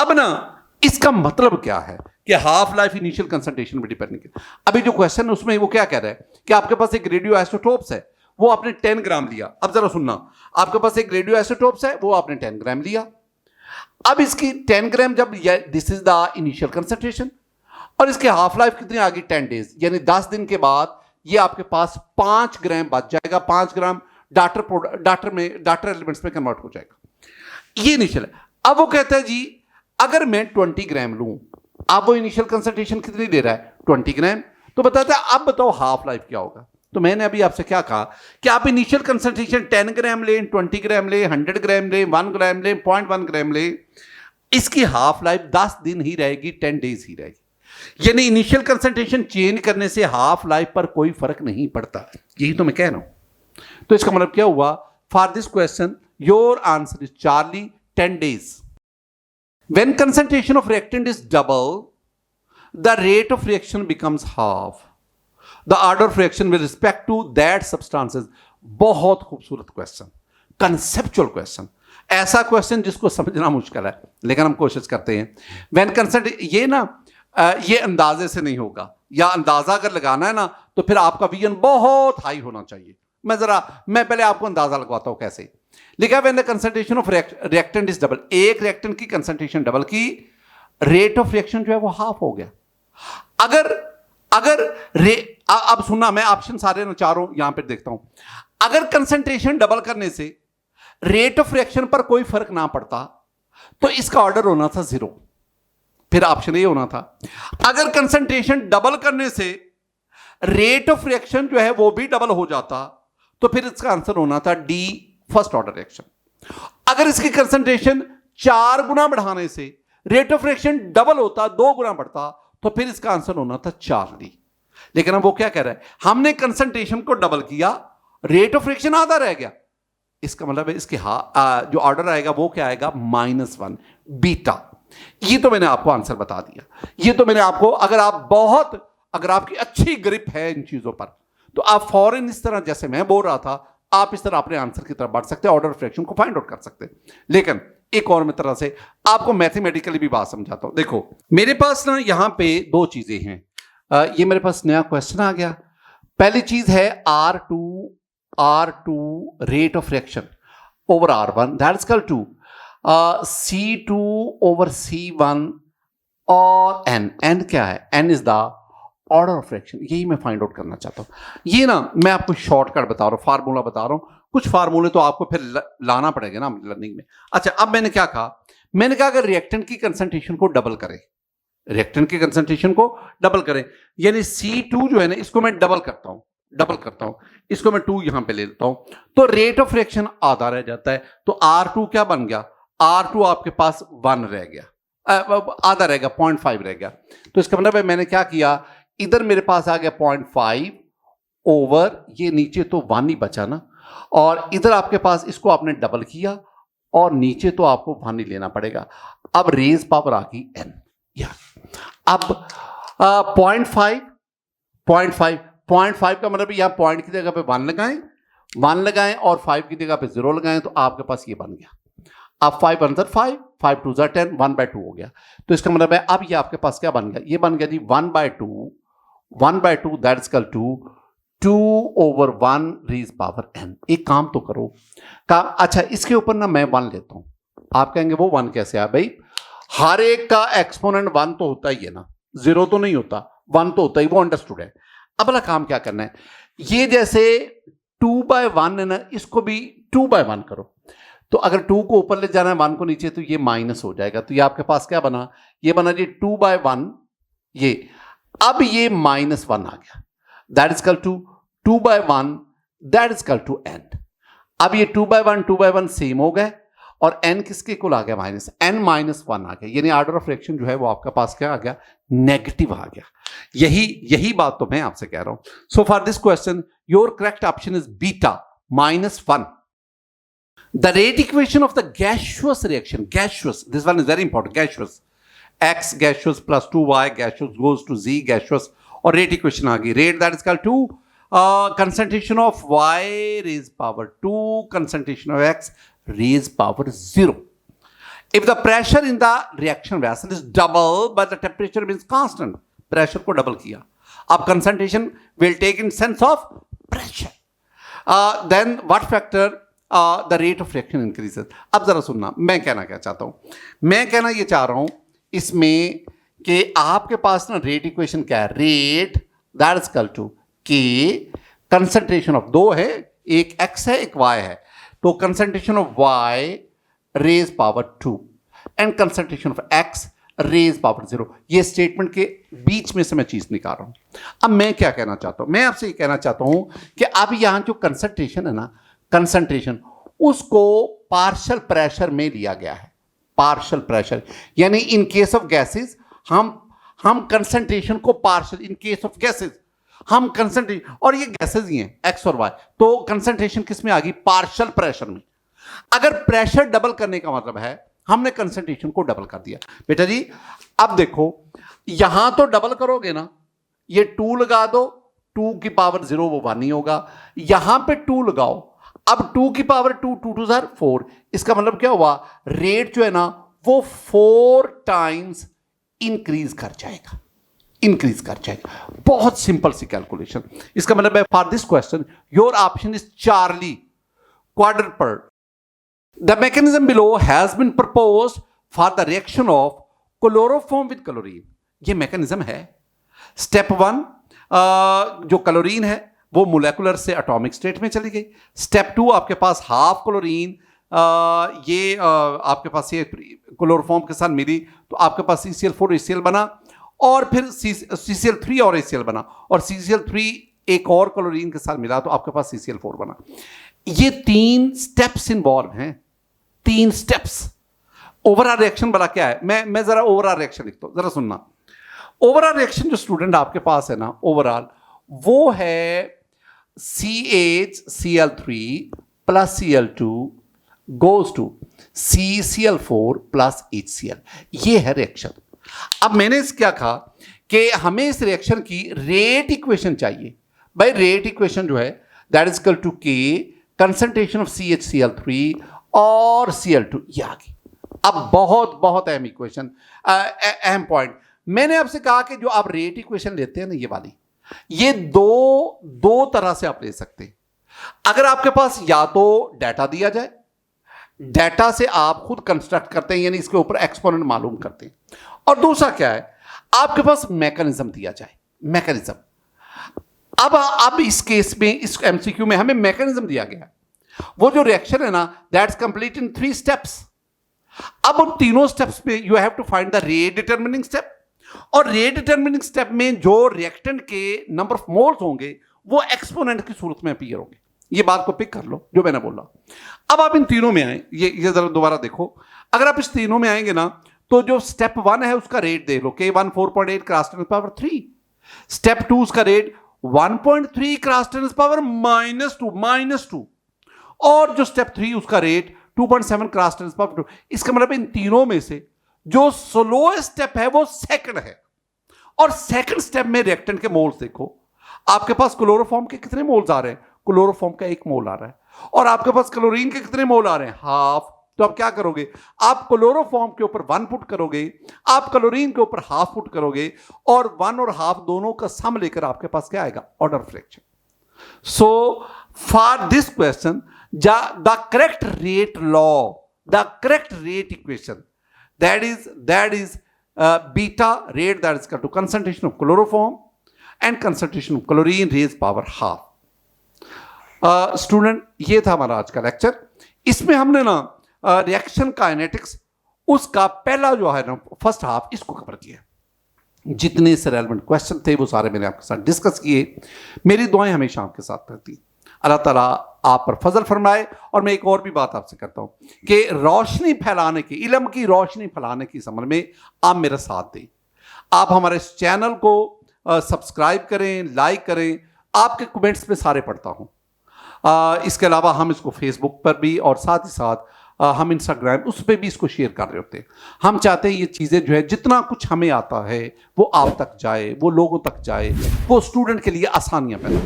अब ना इसका मतलब क्या है कि हाफ लाइफ इनिशियल कंसंट्रेशन पर डिपेंड नहीं करती। अभी जो क्वेश्चन है उसमें वो क्या कह रहा है कि आपके पास एक रेडियो आइसोटोप्स है, वो आपने 10 ग्राम लिया। अब जरा सुनना, आपके पास एक रेडियो आइसोटोप्स है, वो आपने 10 ग्राम लिया। अब इसकी 10 ग्राम जब, this is the initial concentration, और इसकी हाफ लाइफ कितनी आ गई? 10 डेज, यानी 10 दिन के बाद ये आपके पास 5 ग्राम बच जाएगा। 5 ग्राम डाटर एलिमेंट्स में कन्वर्ट हो जाएगा। ये इनिशियल है। अब वो कहता है जी अगर मैं 20 ग्राम लूं, अब वो इनिशियल कंसंट्रेशन कितनी दे रहा है? 20 ग्राम। तो बताता है अब बताओ हाफ लाइफ क्या होगा? तो मैंने अभी आपसे क्या कहा कि आप इनिशियल कंसंट्रेशन 10 ग्राम लें, 20 ग्राम लें, 100 ग्राम लें, 1 ग्राम लें, 0.1 ग्राम लें, इसकी हाफ लाइफ 10 दिन ही रहेगी, 10 डेज ही रहेगी। यानी इनिशियल कंसंट्रेशन चेंज करने से हाफ लाइफ पर कोई फर्क नहीं पड़ता। यही तो मैं कह रहा हूं। तो इसका मतलब क्या हुआ? For this question your answer is Charlie, 10 days. When concentration of reactant is double, the rate of reaction becomes half. The order of reaction with respect to that substances. बहुत खूबसूरत क्वेश्चन, कंसेप्चुअल क्वेश्चन, ऐसा question जिसको समझना मुश्किल है, लेकिन हम कोशिश करते हैं। When concentration, ये ना ये अंदाजे से नहीं होगा, या अंदाजा अगर लगाना है ना तो फिर आपका विजन बहुत हाई होना चाहिए। मैं पहले आपको अंदाजा लगवाता हूं कैसे। लिखा when the concentration of reactant is double, एक रिएक्टेंट की कंसंट्रेशन डबल की, रेट ऑफ रिएक्शन जो है वो हाफ हो गया। अगर अब सुनना, मैं ऑप्शन सारे ना चारों यहां पे देखता हूं। अगर कंसंट्रेशन डबल करने से रेट ऑफ रिएक्शन पर कोई फर्क ना पड़ता तो इसका ऑर्डर होना था 0, फिर ऑप्शन ए होना था। अगर कंसंट्रेशन डबल करने से रेट ऑफ रिएक्शन जो है वो भी डबल हो जाता तो फिर इसका आंसर होना था डी, फर्स्ट ऑर्डर रिएक्शन। अगर इसकी कंसंट्रेशन 4 गुना बढ़ाने से रेट ऑफ रिएक्शन डबल होता, 2 गुना बढ़ता, तो फिर इसका आंसर होना था चार्ली। लेकिन अब वो क्या कह रहा है? हमने कंसंट्रेशन को डबल किया, रेट ऑफ रिएक्शन आधा रह गया। इसका मतलब है इसके जो ऑर्डर आएगा वो क्या आएगा? -1 बीटा। ये तो मैंने आपको आंसर बता दिया। ये तो मैंने आपको, अगर आपकी अच्छी ग्रिप है इन चीजों पर तो आप फौरन इस तरह, जैसे मैं बोल रहा था, आप इस तरह अपने आंसर की तरफ बढ़ सकते हैं, ऑर्डर ऑफ रिएक्शन को फाइंड आउट कर सकते हैं। लेकिन एक और मैं तरह से आपको मैथमेटिकली भी बात समझाता हूं। देखो मेरे पास ना यहां पे 2 चीजें हैं। ये मेरे पास नया क्वेश्चन आ गया। पहली चीज है R2 rate of reaction over R1 that is equal to C2 over C1 और N क्या है? N is the order of reaction, यही मैं फाइंड आउट करना चाहता हूं। ये ना मैं आपको शॉर्टकट बता रहा हूं, फार्मूला बता रहा हूं, कुछ फार्मूले तो आपको फिर लाना पड़ेगा ना लर्निंग में। अच्छा, अब मैंने क्या कहा, मैंने कहा अगर रिएक्टेंट की कंसंट्रेशन को डबल करें, रिएक्टेंट की कंसंट्रेशन को डबल करें, यानी C2 जो है ना, इसको मैं डबल करता हूं, इसको मैं 2 यहां पे ले लेता हूं, तो रेट ऑफ रिएक्शन आधा रह जाता है। तो R2 क्या बन गया, R2 आपके पास 1 रह गया, आधा रहेगा, 0.5 रह गया। तो इसका मतलब है मैंने क्या किया, इधर मेरे पास आ गया 0.5 ओवर, ये नीचे तो 1 ही बचा ना, और इधर आपके पास इसको आपने डबल किया और नीचे तो आपको 1 ही लेना पड़ेगा। अब रेज पावर आ गई n। या अब 0.5 का मतलब यहां पॉइंट की जगह पे 1 लगाएं और 5 की जगह पे 0 लगाएं, तो आपके पास ये बन गया। अब 5 अंदर 5, 5 2 10, 1/2 हो गया। तो इसका मतलब है अब ये आपके पास क्या बन गया, ये बन गया जी 1/2 that is equal to 2 over 1 raise power n। एक काम तो करो काम, अच्छा इसके ऊपर ना मैं 1 लेता हूं। आप कहेंगे वो 1 कैसे आया, भाई हर एक का एक्सपोनेंट 1 तो होता ही है ना, 0 तो नहीं होता, 1 तो होता ही, वो अंडरस्टूड है। अब वाला काम क्या करना है, ये जैसे 2/1 है ना, इसको भी 2/1 करो। तो अगर 2 को ऊपर ले जाना है 1 को नीचे, तो ये माइनस हो जाएगा। तो ये आपके पास क्या बना, ये बना जी 2/1, ये अब ये -1 आ गया, that is equal to 2/1 that is equal to n। अब ये 2/1 सेम हो गए और n किसके इक्वल आ गया, n -1 आ गया, यानी ऑर्डर ऑफ रिएक्शन जो है वो आपका पास क्या आ गया, नेगेटिव आ गया। यही बात तो मैं आपसे कह रहा हूं। सो for this question your correct option is beta -1। The rate equation of the gaseous reaction, this one is very important, gaseous, x gaseous plus 2y gaseous goes to z gaseous, और rate equation आ गई, rate that is equal to concentration of y raised power 2, concentration of x raised power 0. If the pressure in the reaction vessel is double but the temperature remains constant, pressure को double किया, अब concentration will take in sense of pressure, then what factor the rate of reaction increases. अब जरा सुनना, मैं कहना क्या चाहता हूं, मैं कहना ये चाह रहा हूं इसमें कि आपके पास ना रेट इक्वेशन क्या है, rate that is equal to K concentration of, 2 है, एक x है एक y है, तो concentration of y raise power 2 and concentration of x raise power 0। ये स्टेटमेंट के बीच में से मैं चीज निकाल रहा हूं। अब मैं क्या कहना चाहता हूं, मैं आपसे ये कहना चाहता हूं कि अब यहां जो कंसंट्रेशन है ना, कंसंट्रेशन उसको पार्शियल प्रेशर में लिया गया है, पार्शियल प्रेशर, यानी इन केस ऑफ गैसेस हम कंसंट्रेशन को partial, in case of gases हम कंसंट्रेशन, और ये गैसेस ही हैं एक्स और वाई, तो कंसंट्रेशन किस में आ गई, पार्शियल प्रेशर में। अगर प्रेशर डबल करने का मतलब है हमने कंसंट्रेशन को डबल कर दिया। बेटा जी अब देखो, यहां तो डबल करोगे ना, ये 2 लगा दो, 2 की पावर 0 वो 1 ही होगा, यहां पे 2 लगाओ, अब 2 की पावर 2, 2 2 4, इसका मतलब क्या हुआ, रेट जो है ना वो 4 टाइम्स इंक्रीज कर जाएगा, बहुत सिंपल सी कैलकुलेशन। इसका मतलब है for this question your option is Charlie quadruple. The mechanism below has been proposed for the reaction of chloroform with chlorine. ये मैकेनिज्म है। स्टेप 1 जो क्लोरीन है वो मोलेकुलर से एटॉमिक स्टेट में चली गई। स्टेप 2 आपके पास हाफ क्लोरीन, ये आपके पास ये क्लोरोफॉर्म के साथ मिली तो आपके पास CCl4 HCl बना, और फिर CCl3 और HCl बना, और CCl3 एक और क्लोरीन के साथ मिला तो आपके पास CCl4 बना। ये 3 स्टेप्स इन्वॉल्व हैं, 3 स्टेप्स। ओवरऑल रिएक्शन बड़ा क्या है, मैं जरा ओवरऑल रिएक्शन लिखता हूं, जरा सुनना। ओवरऑल रिएक्शन जो स्टूडेंट आपके पास है ना, ओवरऑल वो है CHCl3 plus Cl2 goes to CCl4 plus HCl। ये है रिएक्शन। अब मैंने क्या कहा कि हमें इस रिएक्शन की रेट इक्वेशन चाहिए। भाई रेट इक्वेशन जो है that is equal to K concentration of CHCl3 और Cl2, ये आ गई। अब बहुत अहम इक्वेशन, अहम पॉइंट, मैंने आपसे कहा कि जो आप रेट इक्वेशन लेते हैं ना, ये वाली, ये दो तरह से आप ले सकते हैं। अगर आपके पास या तो डाटा दिया जाए, डाटा से आप खुद कंस्ट्रक्ट करते हैं, यानी इसके ऊपर एक्सपोनेंट मालूम करते हैं, और दूसरा क्या है, आपके पास मैकेनिज्म दिया जाए। मैकेनिज्म। अब इस केस में, इस एमसीक्यू में हमें मैकेनिज्म दिया गया है। वो जो रिएक्शन है ना, दैट्स कंप्लीट इन 3 स्टेप्स। अब उन तीनों स्टेप्स में you have to find the rate determining step, और रेट डिटरमिनिंग स्टेप में जो रिएक्टेंट के नंबर ऑफ मोल्स होंगे वो एक्सपोनेंट की सूरत में अपीयर होंगे। ये बात को पिक कर लो जो मैंने बोला। अब आप इन तीनों में आए, ये जरा दोबारा देखो। अगर आप इस तीनों में आएंगे ना, तो जो स्टेप 1 है उसका रेट देख लो, K1 4.8 क्रॉस 10⁻3। स्टेप 2 उसका रेट 1.3 क्रॉस 10⁻²। और जो स्टेप 3 उसका रेट 2.7 क्रॉस 10⁻²। इसका मतलब इन तीनों में से जो स्लोएस्ट स्टेप है वो सेकंड है। और सेकंड स्टेप में रिएक्टेंट के मोल्स देखो, आपके पास क्लोरोफॉर्म के कितने मोल्स आ रहे हैं? क्लोरोफॉर्म का 1 मोल आ रहा है। और आपके पास क्लोरीन के कितने मोल आ रहे हैं? हाफ। तो आप क्या करोगे? आप क्लोरोफॉर्म के ऊपर 1 पुट करोगे, आप क्लोरीन के ऊपर हाफ पुट करोगे, और 1 और हाफ दोनों का सम लेकर आपके पास क्या आएगा? Order fraction. So for this question the correct rate law, the correct rate equation, that is beta rate, that is equal to concentration of chloroform and concentration of chlorine raised power half. Student, ये था हमारा आज का lecture. इसमें हमने ना reaction kinetics उसका पहला जो है ना फर्स्ट हाफ इसको कवर किया। जितने से रेलेवेंट क्वेश्चन थे वो सारे मैंने आपके साथ डिस्कस किए। मेरी दुआएं हमेशा आपके साथ रहती। अल्लाह ताला आप पर फजल फरमाए। और मैं एक और भी बात आपसे करता हूं कि रोशनी फैलाने की, इल्म की रोशनी फैलाने की समझ में आप मेरा साथ दें। आप हमारे इस चैनल को सब्सक्राइब करें, लाइक करें। आपके कमेंट्स में सारे पढ़ता हूं। इसके अलावा हम इसको फेसबुक पर भी, और साथ ही साथ हम इंस्टाग्राम उस पर भी इसको शेयर कर रहे होते हैं। हम चाहते हैं ये चीज़ें जो है, जितना कुछ हमें आता है वो आप तक जाए, वो लोगों तक जाए, वो स्टूडेंट के लिए आसानियां पैदा